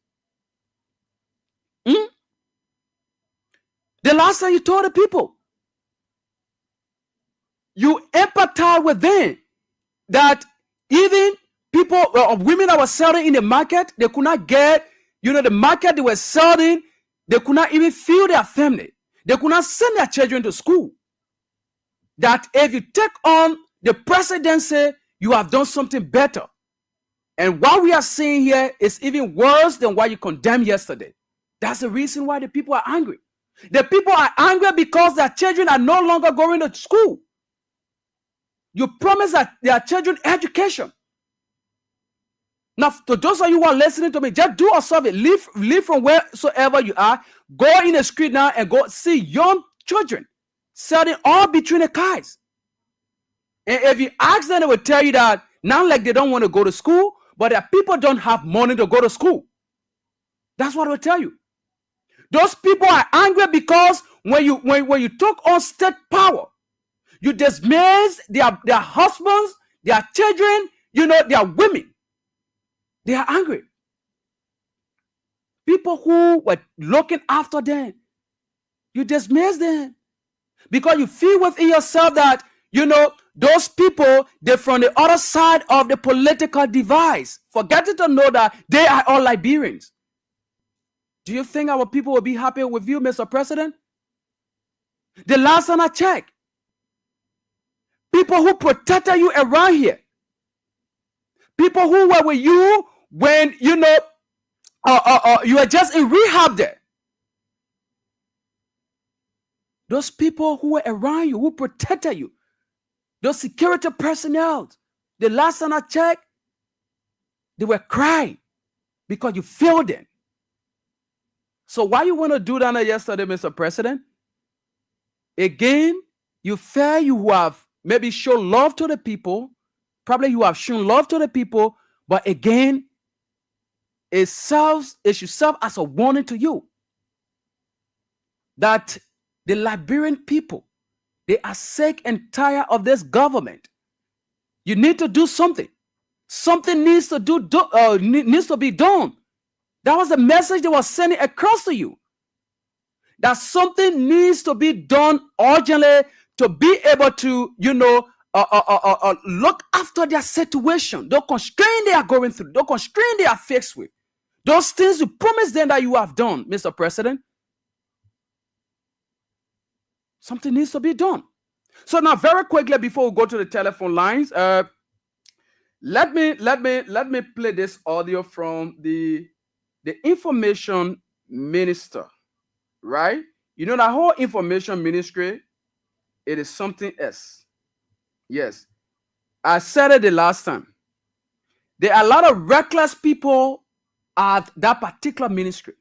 The last time you told the people, you empathize with them that even people, women that were selling in the market, they could not get, the market they were selling, they could not even feed their family. They could not send their children to school. That if you take on the presidency, you have done something better. And what we are seeing here is even worse than what you condemned yesterday. That's the reason why the people are angry. The people are angry because their children are no longer going to school. You promise that their children education. Now, to those of you who are listening to me, just do a survey. Leave from wheresoever you are. Go in the street now and go see young children selling all between the cars. And if you ask them, they will tell you that not like they don't want to go to school, but that people don't have money to go to school. That's what I will tell you. Those people are angry because when you took on state power, you dismiss their husbands, their children, their women. They are angry. People who were looking after them, you dismiss them because you feel within yourself that those people, they're from the other side of the political divide, forgetting to know that they are all Liberians. Do you think our people will be happy with you, Mr. President? The last time I checked, people who protected you around here, people who were with you when you were just in rehab there, those people who were around you, who protected you, those security personnel, the last time I checked, they were crying because you failed them. So why you want to do that yesterday, Mr. President? Again, you who have maybe shown love to the people, probably you have shown love to the people, but again, it should serve as a warning to you that the Liberian people, they are sick and tired of this government. You need to do something. Something needs to be done. That was the message they were sending across to you. That something needs to be done urgently to be able to, look after their situation, the constraint they are going through, the constraint they are faced with. Those things you promised them that you have done, Mr. President. Something needs to be done. So now, very quickly before we go to the telephone lines, let me play this audio from the information minister, right? That whole information ministry, it is something else. Yes, I said it the last time. There are a lot of reckless people at that particular ministry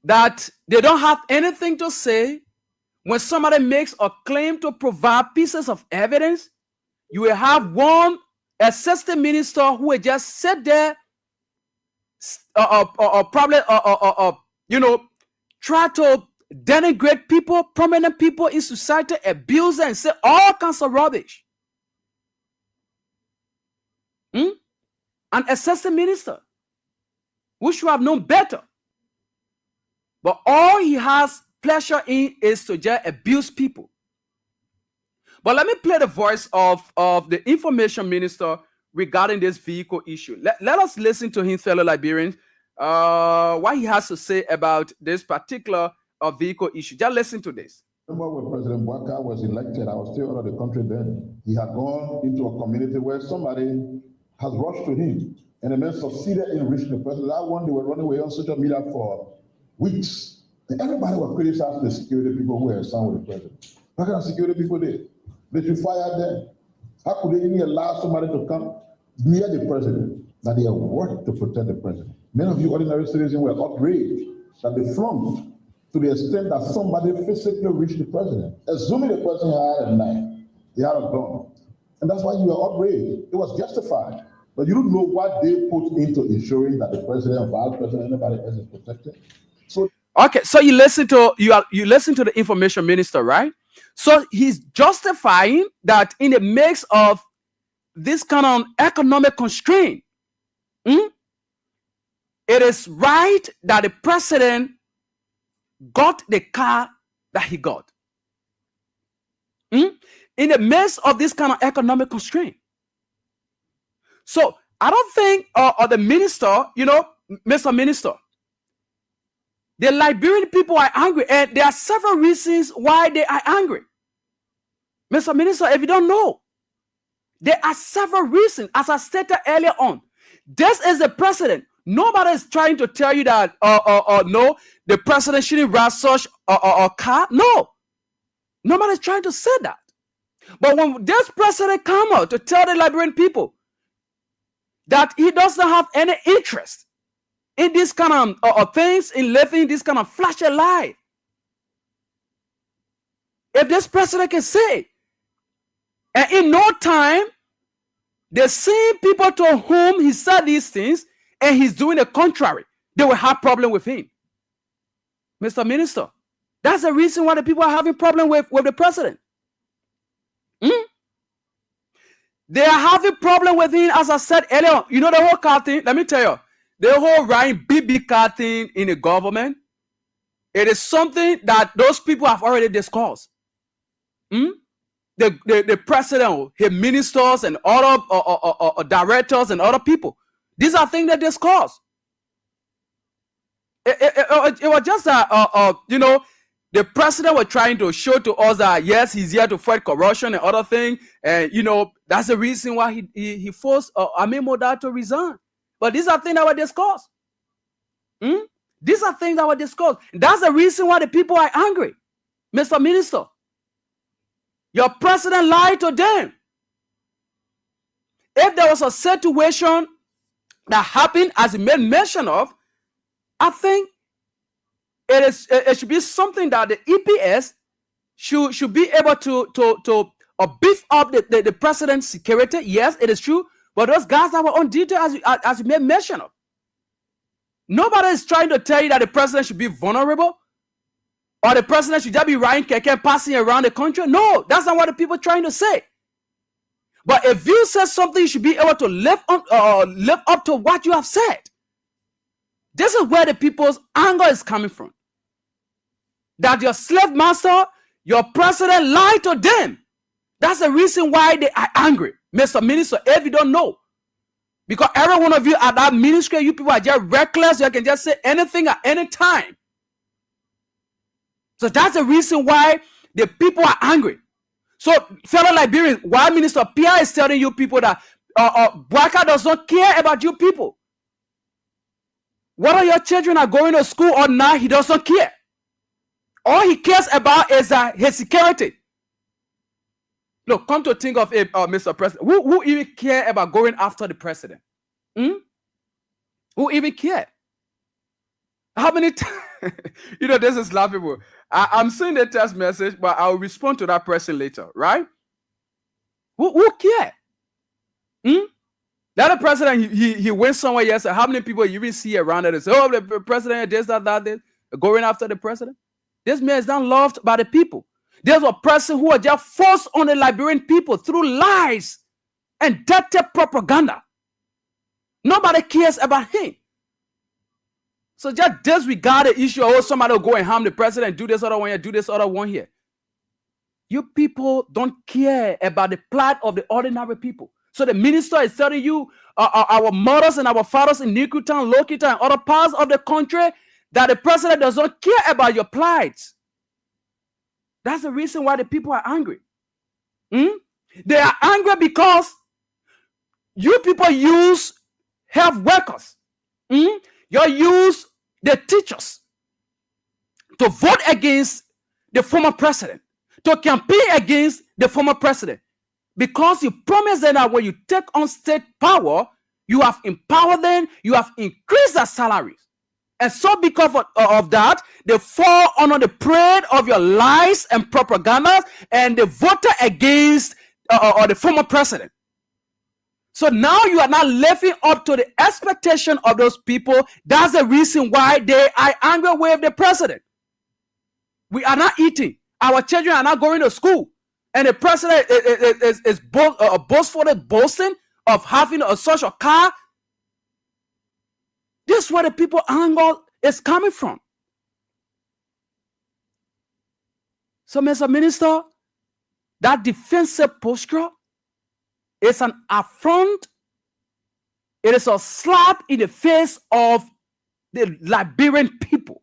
that they don't have anything to say. When somebody makes a claim to provide pieces of evidence, you will have one assistant minister who will just sit there, probably try to denigrate people, prominent people in society, abuse them, and say all kinds of rubbish. An assistant minister who should have known better, but all he has pleasure in is to just abuse people. But let me play the voice of the information minister regarding this vehicle issue. Let us listen to him, fellow Liberians, what he has to say about this particular vehicle issue. Just listen to this. Remember when President Bouaka was elected, I was still out of the country then. He had gone into a community where somebody has rushed to him and the man succeeded in reaching the president. That one, they were running away on social media for weeks. And everybody was criticizing the security people who had signed with the president. What kind of security people did? Did you fire them? How could they even allow somebody to come near the president that they have worked to protect the president? Many of you ordinary citizens were outraged that they flunked to the extent that somebody physically reached the president, assuming the president had a knife, he had a gun. And that's why you were outraged. It was justified. But you don't know what they put into ensuring that the president, vice president, anybody else is protected. So okay, so you listen to the information minister, right? So he's justifying that in the mix of this kind of economic constraint, it it is right that the president got the car that he got. In the midst of this kind of economic constraint. So I don't think or the minister, Mr. Minister, the Liberian people are angry, and there are several reasons why they are angry. Mr. Minister, if you don't know, there are several reasons, as I stated earlier on. This is the president. Nobody is trying to tell you that, no, the president shouldn't ride such a car. No. Nobody is trying to say that. But when this president come out to tell the Liberian people that he doesn't have any interest in this kind of things, in living this kind of flashy life, if this president can say, and in no time, the same people to whom he said these things, and he's doing the contrary, they will have problem with him. Mr. Minister, that's the reason why the people are having problem with the president. They are having problem with him, as I said earlier. You know the whole car thing? Let me tell you. The whole Ryan BB car thing in the government, it is something that those people have already discussed. The president, his ministers, and other directors and other people. These are things they discuss. It was just that, the president was trying to show to us that, yes, he's here to fight corruption and other things. And, that's the reason why he forced Amin Moda to resign. But these are things that were discussed. These are things that were discussed. That's the reason why the people are angry. Mr. Minister, your president lied to them. If there was a situation that happened, as he made mention of, I think it should be something that the EPS should be able to beef up the president's security. Yes, it is true. But those guys that were on duty, as you made mention of, nobody is trying to tell you that the president should be vulnerable, or the president should just be riding keke passing around the country. No, that's not what the people are trying to say. But if you say something, you should be able to live up to what you have said. This is where the people's anger is coming from. That your slave master, your president, lied to them. That's the reason why they are angry. Mr. Minister, if you don't know, because every one of you at that ministry, you people are just reckless. You can just say anything at any time. So that's the reason why the people are angry. So, fellow Liberians, why Minister Pierre is telling you people that Bouaka does not care about you people. Whether your children are going to school or not, he doesn't care. All he cares about is his security. Look, come to think of it, Mr. President. Who even care about going after the president? Who even care? How many times? This is laughable. I'm seeing the text message, but I'll respond to that person later, right? Who care? The other president, he went somewhere yesterday. How many people you even see around it and say, oh, the president, this, that, this, going after the president? This man is not loved by the people. There's a person who are just forced on the Liberian people through lies and dirty propaganda. Nobody cares about him. So just disregard the issue. Oh, somebody will go and harm the president, do this other one here, do this other one here. You people don't care about the plight of the ordinary people. So the minister is telling you, our mothers and our fathers in Nikutan, Lokita, and other parts of the country, that the president does not care about your plight. That's the reason why the people are angry. They are angry because you people use health workers. You use the teachers to vote against the former president, to campaign against the former president, because you promised them that when you take on state power, you have empowered them, you have increased their salaries. And so because of that, they fall under the prey of your lies and propaganda, and they voted against the former president. So now you are not living up to the expectation of those people. That's the reason why they are angry with the president. We are not eating. Our children are not going to school. And the president is boastfully boasting of having such a car. This is where the people anger is coming from. So, Mr. Minister, that defensive posture is an affront. It is a slap in the face of the Liberian people.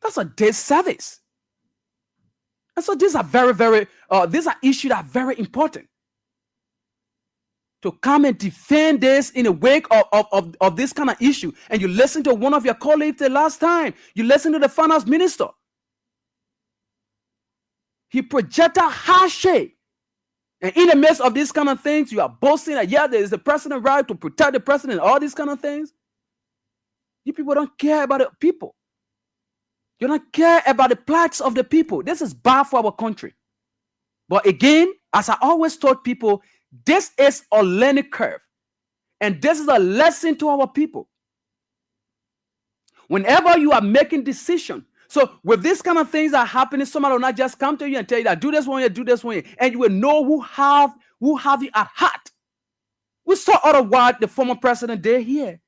That's a disservice. And so these are these are issues that are very important. To come and defend this in the wake of this kind of issue. And you listen to one of your colleagues the last time. You listen to the finance minister. He projected hardship. And in the midst of these kind of things, you are boasting that, yeah, there is the president right to protect the president, all these kind of things. You people don't care about the people. You don't care about the plights of the people. This is bad for our country. But again, as I always told people, this is a learning curve. And this is a lesson to our people. Whenever you are making decisions, so with these kind of things that are happening, somebody will not just come to you and tell you that do this one year, do this one year, and you will know who have you at heart. We saw otherwise the former president did here.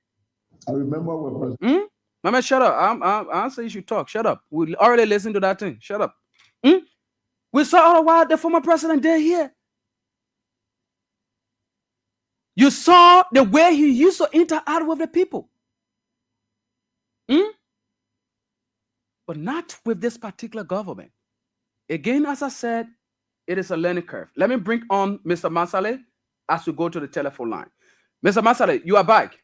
I remember when President. Mama, shut up. I say you should talk. Shut up. We already listened to that thing. Shut up. We saw otherwise the former president did here. You saw the way he used to interact with the people. But not with this particular government. Again, as I said, it is a learning curve. Let me bring on Mr. Masale as we go to the telephone line. Mr. Masale, you are back.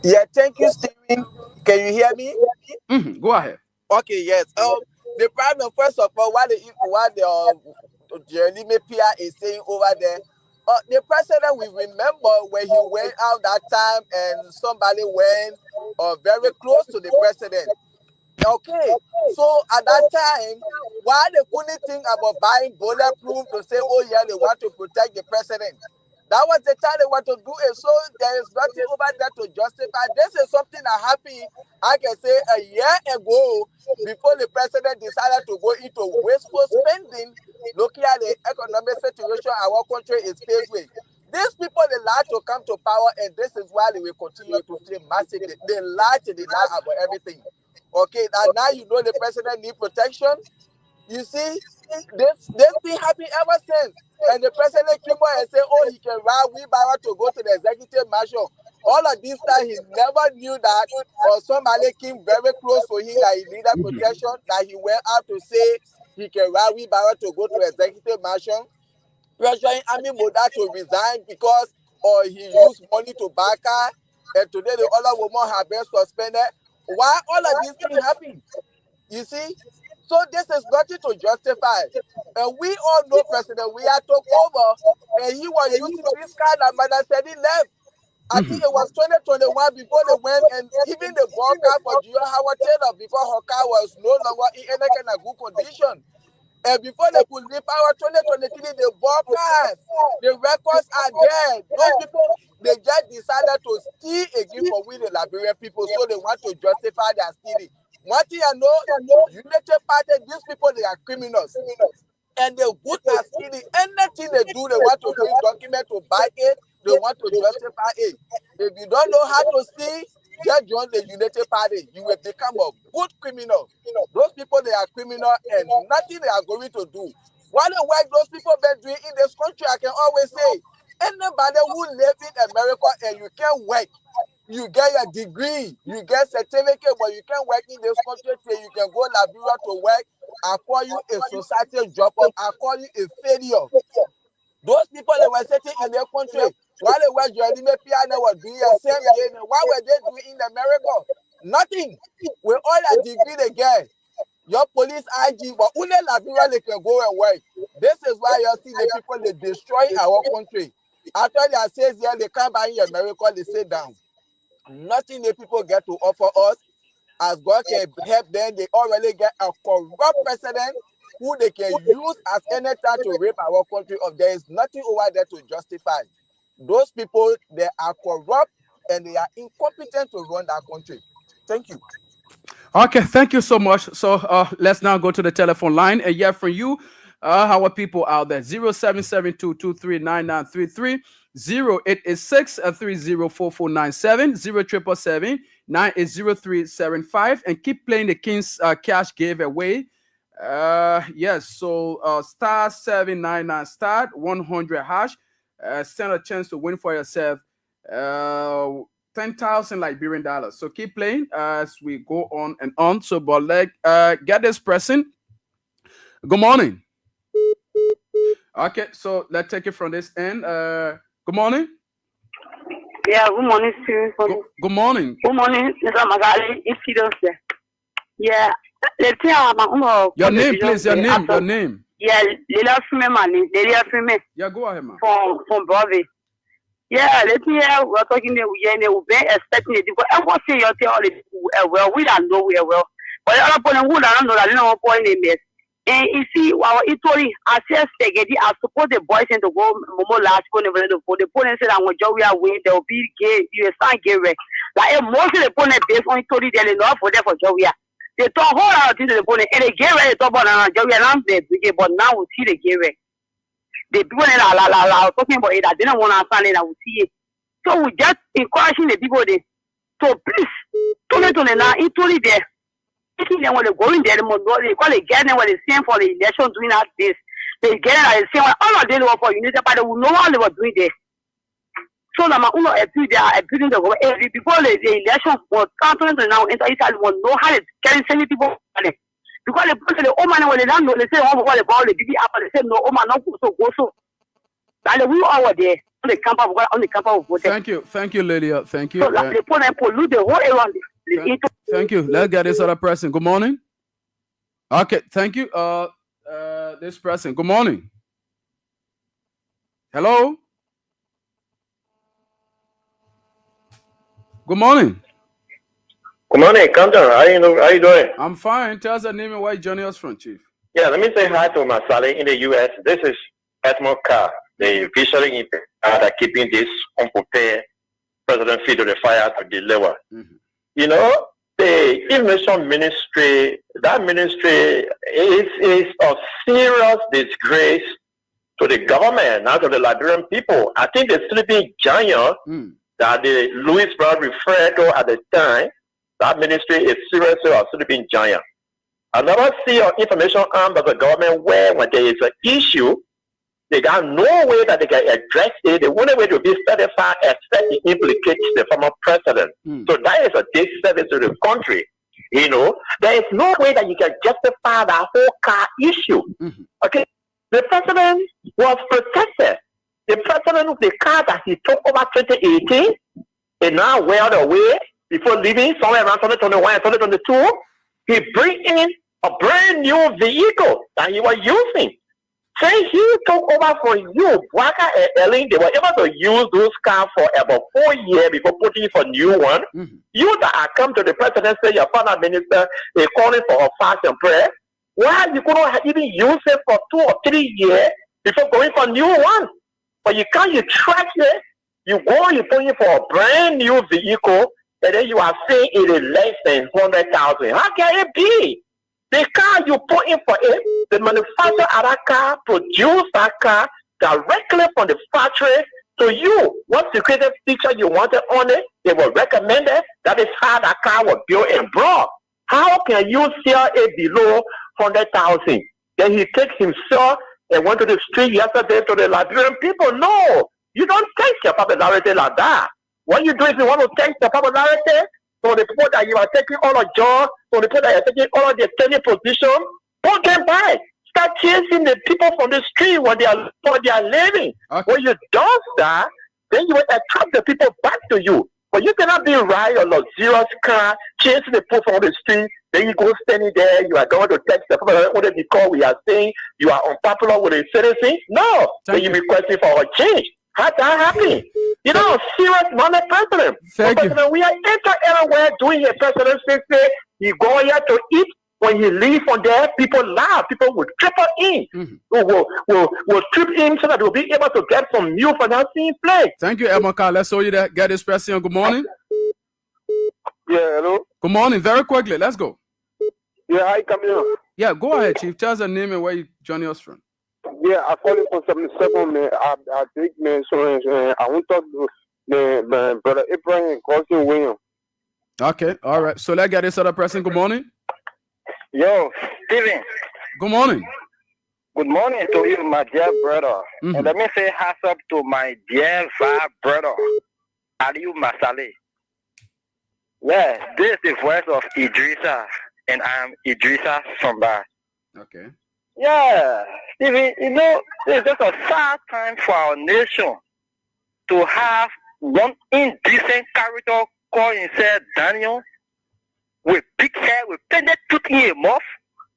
Yeah, thank you, Stephen. Can you hear me? Go ahead. Okay, yes. The problem, first of all, what the Jeremy Pia is saying over there, the president, we remember when he went out that time and somebody went very close to the president. Okay, so at that time, why they couldn't think about buying bulletproof to say, oh yeah, they want to protect the president. That was the time they want to do it. So there is nothing over there to justify. This is something that happened, I can say, a year ago, before the president decided to go into wasteful spending, looking at the economic situation our country is faced with. These people, they like to come to power, and this is why they will continue to say massively. They lie about everything. Okay, now you know the president needs protection. You see, this thing happened ever since. And the president came on and said, oh, he can ride wheelbarrow to go to the executive mansion. All of this time, he never knew that, or somebody came very close to him that he needed protection, that he went out to say he can ride wheelbarrow to go to the executive mansion, pressuring Ami Moda to resign because he used money to buy car, and today the other woman have been suspended. Why all of these things happen? You see? So this is nothing to justify. And we all know President we had took over and he was using this kind of man that said he left. I think it was 2021 before they went, and even the ball car for Gio Howard Taylor before her car was no longer in any kind of good condition. And before they could leave power 2023, the ball cars, the records are there. Those people, they just decided to steal again for we the Liberian people, so they want to justify their stealing. One thing I know, United Party, these people, they are criminals. And they good at stealing. Anything they do, they want to bring document to buy it, they want to justify it. If you don't know how to steal, just join the United Party. You will become a good criminal. Those people, they are criminal and nothing they are going to do. What the work those people been doing in this country, I can always say, anybody who live in America and you can't work, you get your degree, you get certificate, but you can't work in this country till you can go Liberia to work. I call you a societal dropper. I call you a failure. Those people that were sitting in their country, while they were joining me, they were doing the same thing. What were they doing in America? Nothing. With all that degree they get, your police IG, but only Liberia they can go and work. This is why you see the people they destroy our country. After they say yeah, they come by in America, they sit down. Nothing the people get to offer us. As God can help them, they already get a corrupt president who they can use as any time to rape our country up. There is nothing over there to justify. Those people, they are corrupt and they are incompetent to run that country. Thank you. Okay, thank you so much. So let's now go to the telephone line and hear from you. How are people out there? 0772239933. 0886-304497, 0777-980-375, and keep playing the King's Cash giveaway. Yes, so star 799 start 100 hash. Stand a chance to win for yourself 10,000 Liberian dollars. So keep playing as we go on and on. So, but get this present. Good morning. Okay, so let's take it from this end. Good morning. Yeah, good morning, Steve. Good morning. Good morning, Mr. Magali. It's Sidosia. Yeah, let's say your name, please. Your name. Yeah, Lila Fume, man. Lila Fume. Yeah, go ahead, man. From Broadway. Yeah, let me hear we're talking there. We expecting it. Because I was saying well, we don't know well. But the other point, we don't know that no point in this. And you see, our Italy, I said, I support the boys and the go Momo last go never for the opponent said, I'm going to win. There will be gay, you sign gay. Like most of the opponent based on Italy, they're not for them for Joya. They talk whole lot into the opponent and they get ready to talk about Joya and the but now we see the gay. The people that are talking about it, I didn't want to understand it, I will see it. So we just encouraging the people there. So please, turn it on the now, Italy there. Them when they go in there, they call it getting what they saying for the election doing that this. They get it the same all of them were for unity, but they will know what they were doing there. So now I appeal they are appealing the government before the election was counting now enter Italy will know how to carry sending people because they put the woman when they don't know they say oh what about the big apple they say no woman not go so. And we all were there on the camp of voting. Thank you, Lydia. Thank you. So they pollute the whole around. Thank you. Let's get this other person. Good morning. Okay, thank you. This person. Good morning. Hello. Good morning. Good morning, Compton. How you doing? I'm fine. Tell us the name and where you joining us from, Chief. Yeah, let me say hi to Masali in the U.S. This is Edmond Carr, the visually impaired that keeping this unprepared President feet to the fire to deliver. Mm-hmm. You know, the information ministry, that ministry is a serious disgrace to the government, not to the Liberian people. I think the sleeping giant that the Louis Brown referred to at the time, that ministry is seriously a sleeping giant. I never see an information arm of the government where when there is an issue, they got no way that they can address it. The only way to be satisfied except it implicates the former president. So that is a disservice to the country. You know, there is no way that you can justify that whole car issue. Okay, the president was protected. The president, the car that he took over 2018, is now well away before leaving somewhere around 2021 and 2022. He bring in a brand new vehicle that he was using. Say he took over for you, Waka and Ellen, they were able to use those cars for about 4 years before putting for new one. You that are come to the president say your father minister is calling for a fast and prayer. Why you couldn't even use it for 2 or 3 years before going for new one? But you can't, you track it, you go, you put in for a brand new vehicle, and then you are saying it is less than 100,000. How can it be? The car you put in for it, the manufacturer of that car produced that car directly from the factory to you. What security feature you wanted on it, they will recommend it. That is how that car was built and brought. How can you sell it below 100,000? Then he takes himself and went to the street yesterday to the Liberian people. No, you don't take your popularity like that. What you do is you want to take the popularity from the people that you are taking all the jobs, from the people that you are taking all of the tenure position, put them back. Start chasing the people from the street when they are living. Okay. When you do that, then you will attract the people back to you. But you cannot be right on a luxurious car, chasing the people from the street, then you go standing there, you are going to text the people because we are saying you are unpopular with the citizens. No, then you requesting for a change. How that happen? You know, serious money president. President, we are everywhere doing a presidency. He go here to eat. When he leave from there, people laugh. People will triple in. Will trip in so that we'll be able to get some new financing in place. Thank you, Emeka. Let's show you that. Get this president. Good morning. Yeah, hello. Good morning. Very quickly. Let's go. Yeah, hi, Camille. Yeah, go ahead, Chief. Tell us the name and where you joining us from. Yeah, I call it for 77, man. I think, man, so I want to talk to my brother Abraham and cousin William. Okay, all right. So let's get this other person. Good morning. Yo, Steven. Good morning. Good morning to you, my dear brother. And let me say hats up to my dear brother, Aliou Masale. Yeah, this is the voice of Idrissa, and I am Idrissa Somba. Okay. Yeah, Steven, you know, it's just a sad time for our nation to have one indecent character called himself Daniel with big hair, with painted tooth in a mouth.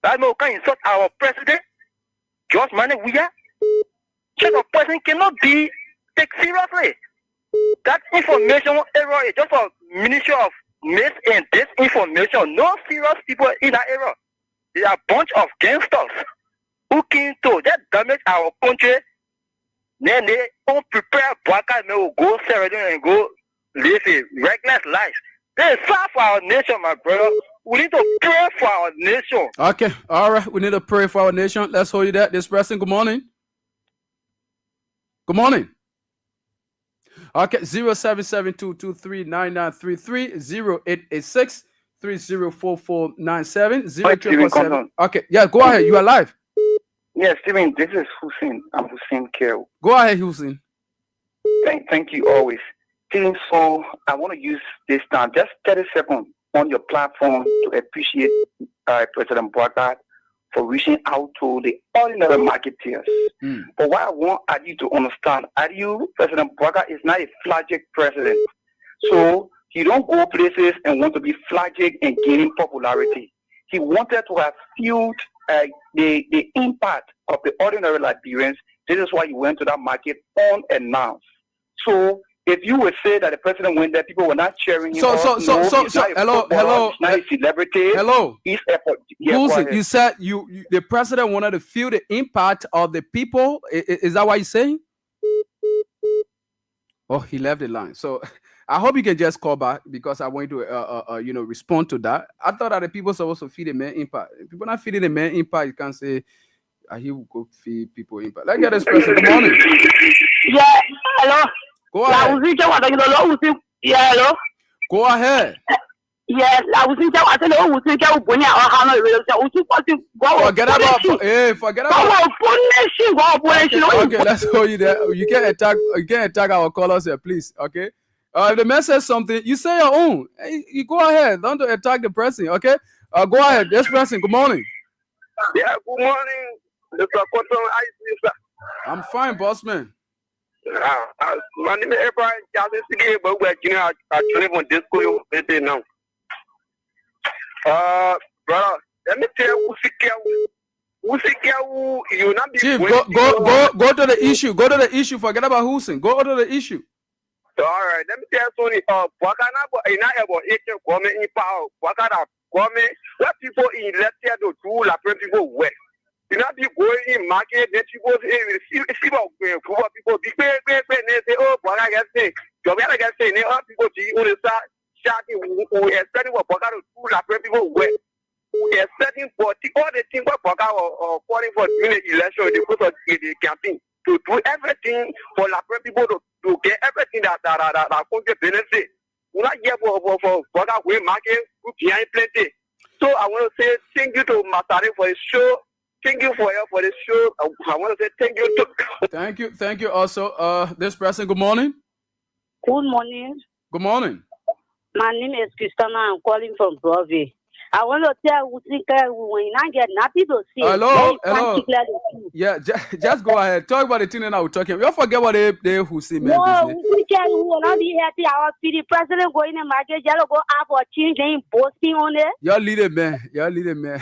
That man can insult our president. George Manewuya. Such a person cannot be taken seriously. That information error is just a ministry of mis and disinformation. No serious people in that era. They are a bunch of gangsters who came to that damage our country. Then they don't prepare Bwaka and will go Seradon and go live a reckless life. This is sad for our nation, my brother. We need to pray for our nation. Okay, all right. We need to pray for our nation. Let's hold you that. This person, good morning. Good morning. Okay, 0772239933 0886-304497 Okay, yeah, go ahead. You are live. Yes, Stephen, this is Hussein. I'm Hussein Kerr. Go ahead, Hussein. Thank you always. Stephen, so I want to use this time, just 30 seconds on your platform to appreciate President Bwaka for reaching out to the ordinary marketeers. But what I want you to understand, President Bwaka is not a flagging president. So he don't go places and want to be flagging and gaining popularity. He wanted to have fueled the impact of the ordinary Liberians. This is why he went to that market unannounced. So if you would say that the president went there, people were not cheering him. Hello, not a celebrity. Hello. His effort. You said the president wanted to feel the impact of the people. Is that what you're saying? Oh, he left the line. So I hope you can just call back because I want you to respond to that. I thought that the people are supposed to feel the main impact. If people not feeling the main impact, you can't say he will go feed people impact. Let's get this person. Good morning. Yeah, hello. Go ahead. Yeah, hello. Go ahead. Yeah, forget about okay, let's hold you there. You can't attack our callers here, please. Okay. If the man says something, you say your own. You go ahead. Don't attack the person. Okay. Go ahead. This person. Good morning. Yeah. Good morning, Mr. Cotton. I'm fine, boss man. My name is Abraham. But we're on this school now. Brother, let me tell you, Chief, go to the issue. Go to the issue. Forget about Hussein. Go to the issue. All right, let me tell you, what people elected to do, like people work. You know, be going in market, then people see people be say, oh, what I can say, people shouting, we expecting what Bwaka to do, like people work. We expecting for all the things what Bwaka or calling for during the election, the course of the campaign, to do everything for people to get everything that country benefit. We're not here for Bwaka we market behind plenty. So I want to say thank you to Masare for the show. Thank you for the show. I want to say thank you to. Thank you. Also, this person. Good morning. Good morning. Good morning. My name is Christina. I'm calling from Broadway. I want to tell you, when you get nothing to say. Hello. Yeah, just go ahead. Talk about the thing that I was talking. You forget what they who see me. No, we will not be happy. Our the president going in market, yellow go up or change name posting on it. You're leading man.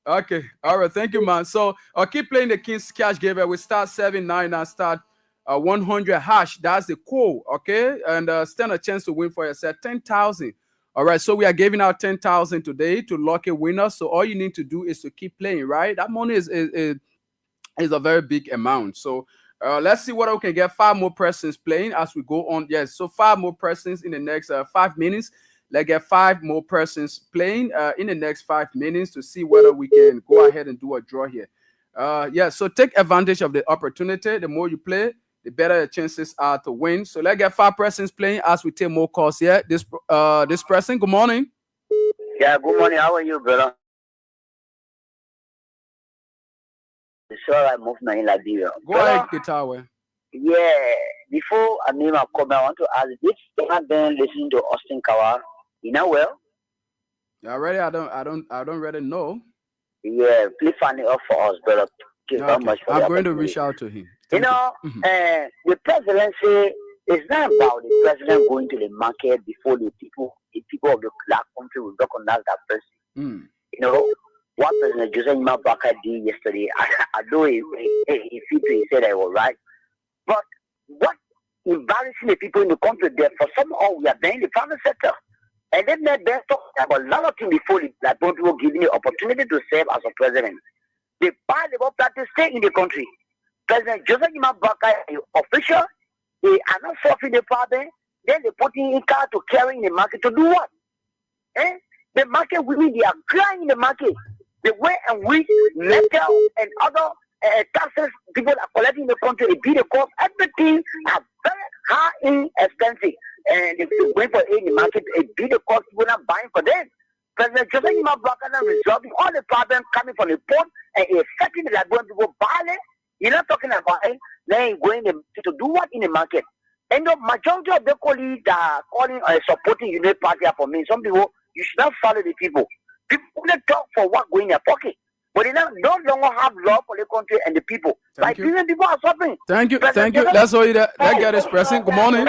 Okay. All right. Thank you, man. So I'll keep playing the King's Cash giveaway. We start 7-9 and start 100 hash. That's the code. Okay. And stand a chance to win for yourself 10,000. All right, so we are giving out 10,000 today to lucky winners. So all you need to do is to keep playing, right? That money is a very big amount. So let's see what we can get. 5 more persons playing as we go on. Yes, so 5 more persons in the next 5 minutes. Let's get 5 more persons playing in the next 5 minutes to see whether we can go ahead and do a draw here. Yeah, so take advantage of the opportunity. The more you play, the better the chances are to win. So let's get 5 persons playing as we take more calls here. This person, good morning. Yeah, good morning. How are you, brother? Sure, I moved my in Liberia. Go ahead, Guitar. Yeah, before I name a comment, I want to ask this not been listening to Austin Kawa. You know well? Yeah, already I don't really know. Yeah, please find it up for us, brother. Thank you very much for I'm going to reach out to him. You know, the presidency is not about the president going to the market before the people of the country will recognize that person. You know, what President Joseph Mabaka did yesterday, I know he said that it was right. But what embarrassing the people in the country there, for somehow we are there in the private sector. And then they're talking about a lot of things before that don't people giving the opportunity to serve as a president. They buy the work to stay in the country. President Joseph Mabaka is official. They are not solving the problem. Then they put in car to carry in the market to do what? The market women, they are crying in the market. The way in which metal and other taxes people are collecting in the country, it be the cost, everything are very high and expensive. And if you wait for it in the market, it be the cost people are buying for them. President Joseph Mabaka is resolving all the problems coming from the port and affecting the Liberian people badly. You're not talking about it, then going to do what in the market. And the majority of the colleagues that are calling or supporting United Party for me, some people, you should not follow the people. People only talk for what going in their pocket. But they no longer have love for the country and the people. Like people are suffering. Thank you. That's all that guy is pressing. Good morning.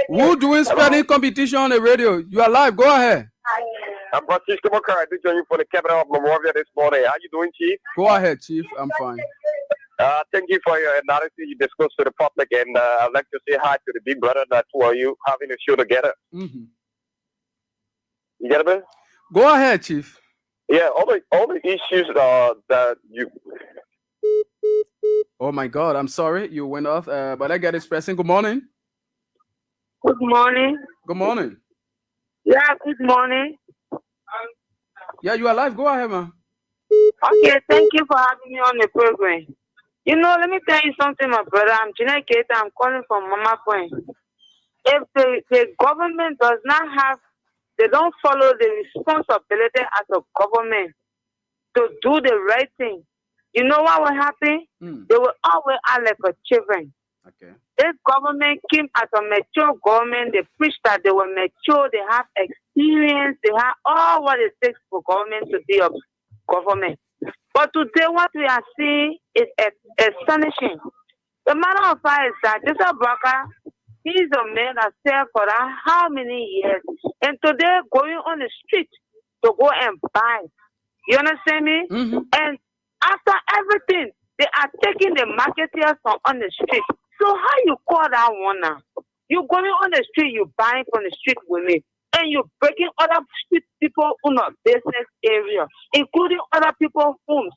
Who doing spelling competition on the radio? You are live. Go ahead. I'm Francisco Mocar. I did join you for the capital of Monrovia this morning. How you doing, Chief? Go ahead, Chief. I'm fine. Thank you for your analysis you disclosed to the public, and I'd like to say hi to the big brother that who are you having a show together. You get it? Go ahead, Chief. Yeah, all the issues that you. Oh my God, I'm sorry you went off, but I get expressing. Good morning. Good morning. Good morning. Yeah, good morning. Yeah, you are live. Go ahead, man. Okay, thank you for having me on the program. You know, let me tell you something, my brother. I'm Jeanette Keita. I'm calling from Mama Point. If the government does not have, they don't follow the responsibility as a government to do the right thing, you know what will happen? They will always act like a children. Okay. This government came as a mature government. They preach that they were mature, they have experience, they have all what it takes for government to be a government. But today what we are seeing is astonishing. The matter of fact is that Joseph Boakai, he's a man that served for how many years? And today going on the street to go and buy. You understand me? And after everything, they are taking the marketeers from on the street. So how you call that one now? You going on the street, you buying from the street women, and you breaking other street people in a business area, including other people's homes.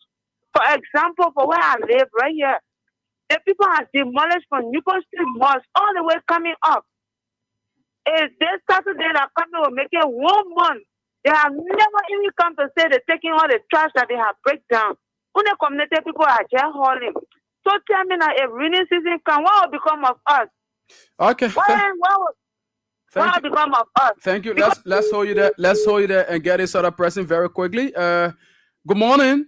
For example, for where I live right here, the people have demolished from Newport Street Mosque all the way coming up. If this Saturday that coming will make it 1 month, they have never even come to say they're taking all the trash that they have break down. When the community people are just hauling. So tell me now, if rainy season comes, what will become of us? Okay. What will become of us? Thank you. Let's hold you there. Let's hold you there and get this other person very quickly. Good morning.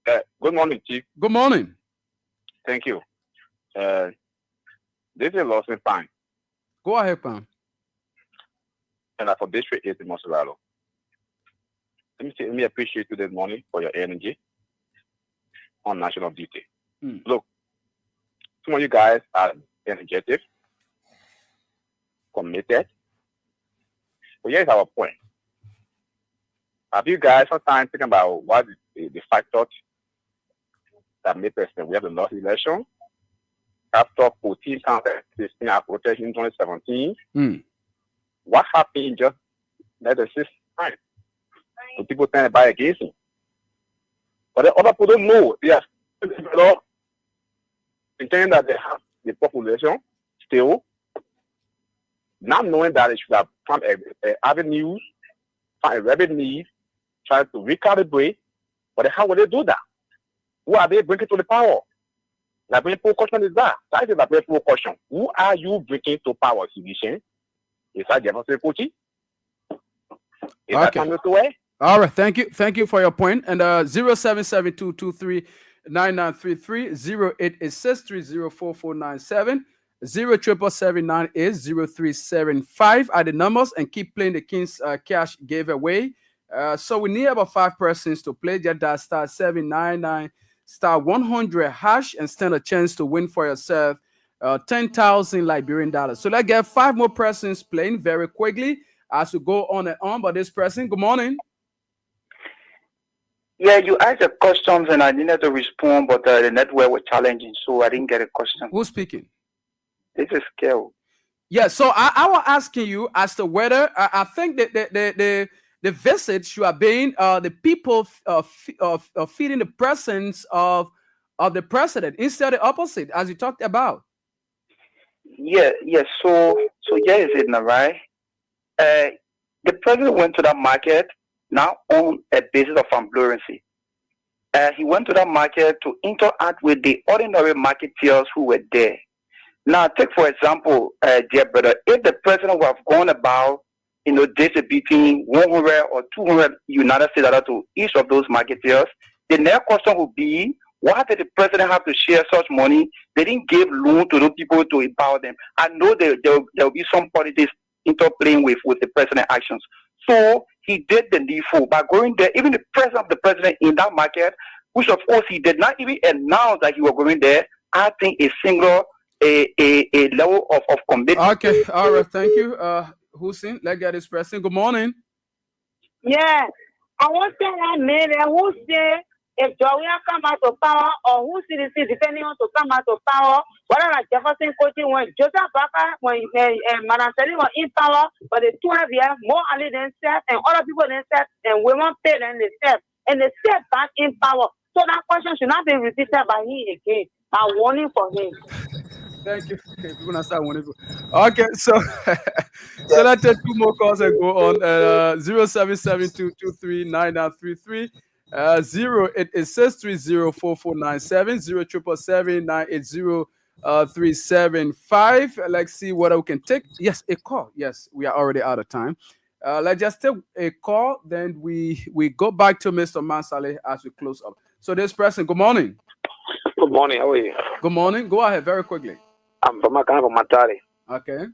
Good morning, Chief. Good morning. Thank you. This is Lawson Pine. Go ahead, Pam. And for District 8 in Moseralo. Let me appreciate you this morning for your energy on national duty. Look, some of you guys are energetic, committed. But here's our point. Have you guys sometimes thinking about what the factors that made President we have the lost election? After 14 counties, 16 are protesting in 2017. What happened just let the system time? So people tend to buy against him. But the other people don't know. They are thinking that they have the population still. not knowing that it should have found a avenue, find a revenue, try to recalibrate. But how will they do that? Who are they bringing to the power? La principal question is that. That is the principal question. Who are you bringing to power, Civician? Is that Jefferson Kuti? Is that way? All right, thank you. Thank you for your point. And 0772239933 0886304497 07779800375 are the numbers, and keep playing the King's Cash giveaway. So we need about 5 persons to play. Just dial *799 *100 hash and stand a chance to win for yourself 10,000 Liberian dollars. So let's get 5 more persons playing very quickly as we go on and on. But this person, good morning. Yeah, you asked the questions and I needed to respond, but the network was challenging, so I didn't get a question. Who's speaking? This is Kel. Yeah, so I was asking you as to whether I think that the visits you are being the people feeding the presence of the president instead of the opposite, as you talked about. Yeah. So yeah, is it not right? The president went to that market now on a basis of ambulance. He went to that market to interact with the ordinary marketeers who were there. Now, take for example, dear brother, if the president would have gone about, distributing 100 or 200 United States dollars to each of those marketeers, the next question would be, why did the president have to share such money? They didn't give loan to those people to empower them. I know there will be some politics interplaying with the president's actions. So he did the needful by going there. Even the presence of the president in that market, which of course he did not even announce that he was going there, I think a single a level of commitment. Okay, all right, thank you. Hussein, let's get this person. Good morning. Yeah, I want to tell that man who say if Joya come out of power or who citizen depending on to come out of power, whether like Jefferson Coaching when Joseph Baka when Manaseli were in power, but the 12 years more Ali than step and other people than step and women pay than they step and they step back in power. So that question should not be repeated by him again. I'm warning for him. Thank you. Okay, so so let's take 2 more calls and go on. 0772239933 0886304497 07779800375. Let's see what we can take. Yes, a call. Yes, we are already out of time. Let's just take a call, then we go back to Mr. Mansale as we close up. So this person, good morning. Good morning. How are you? Good morning. Go ahead very quickly. I'm from Matari. Okay.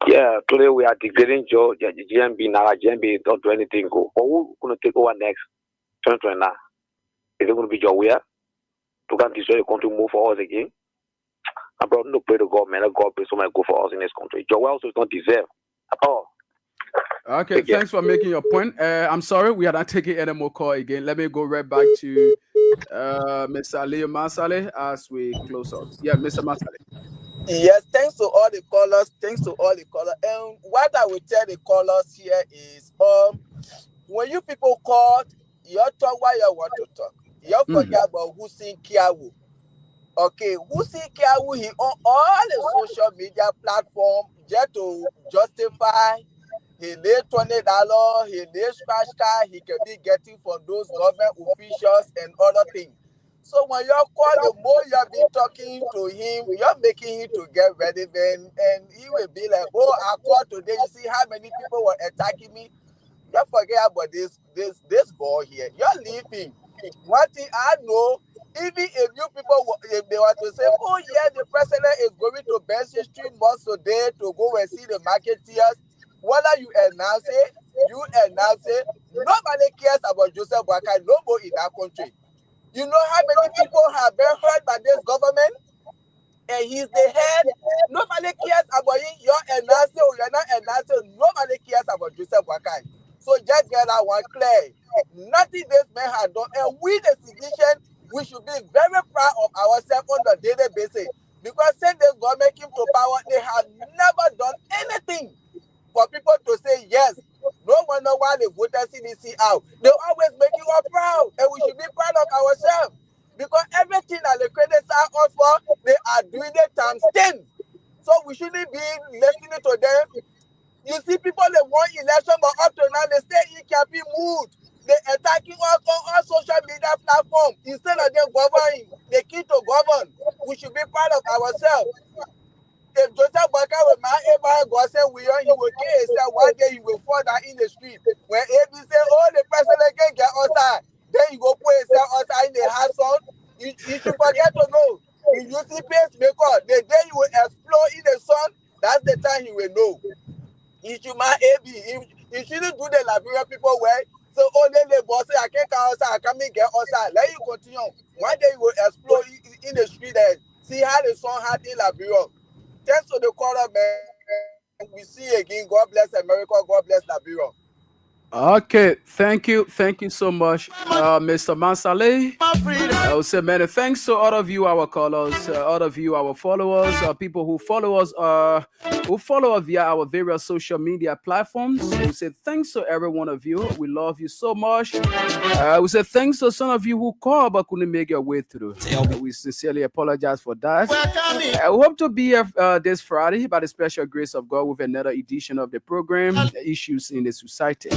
Yeah, today we are degrading Joe, GMB, now GMB don't do anything. But who's going to take over next? 2029. Is it going to be Joe Weir? To come destroy the country, move for us again? I'm probably not pray to God, man. Let God pray so much go for us in this country. Joe Weir also don't deserve at all. Okay, thanks for making your point. I'm sorry, we are not taking any more call again. Let me go right back to Mr. Leo Mansale as we close out. Yeah, Mr. Mansale. Yes, thanks to all the callers. And what I will tell the callers here is, when you people call, you talk what you want to talk. You forget about Hussein Kiawu. Okay, Hussein Kiawu, he on all the social media platforms just to justify. He laid $20, he laid scratch card, he can be getting from those government officials and other things. So when you call, the more you have been talking to him, you're making him to get relevant, and he will be like, oh, I called today, you see how many people were attacking me? You forget about this boy here. You're leaving. One thing I know, even if you people, if they want to say, oh yeah, the president is going to Benson Street Mosque today to go and see the marketeers, whether you announce it, nobody cares about Joseph Boakai, nobody in that country. You know how many people have been hurt by this government? And he's the head. Nobody cares about it. You're announcing or you're not announcing. Nobody cares about Joseph Boakai. So just get that one clear. Nothing this man has done. And we, the citizen, we should be very proud of ourselves on a daily basis. Because since this government came to power, they have never done anything for people to say yes. No one knows why they voted CDC out. They always make you all proud, and we should be proud of ourselves. Because everything that the credits are on for, they are doing it times 10. So we shouldn't be listening to them mood. They attacking all social media platforms instead of them governing. They keep to govern. We should be proud of ourselves. If Joseph Boyka will not ever go say we are, he will kill himself one day. He will fall down in the street. When AB say, "Oh, the president can get outside," then he go put himself outside in the house on. You should forget to know. If you see pacemaker, the day you will explode in the sun, that's the time he will know. He should not AB. He shouldn't do the Liberian people well. So only the boss say I can't come outside, I can't get outside. Let you continue. One day you will explode in the street and see how the sun had in Liberia. Thanks to the quarter, man. We see again. God bless America. God bless Liberia. Okay, thank you so much, Mr. Mansale. I will say many thanks to all of you, our callers, all of you, our followers, people who follow us via our various social media platforms. We say thanks to every one of you. We love you so much. We say thanks to some of you who called but couldn't make your way through. We sincerely apologize for that. I hope to be here this Friday by the special grace of God with another edition of the program, Issues in the Society.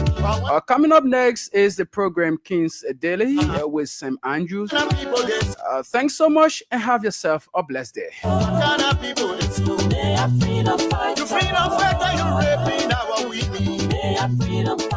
Coming up next is the program King's Daily with Sam Andrews. Thanks so much and have yourself a blessed day. Freedom fighter, you raping our women.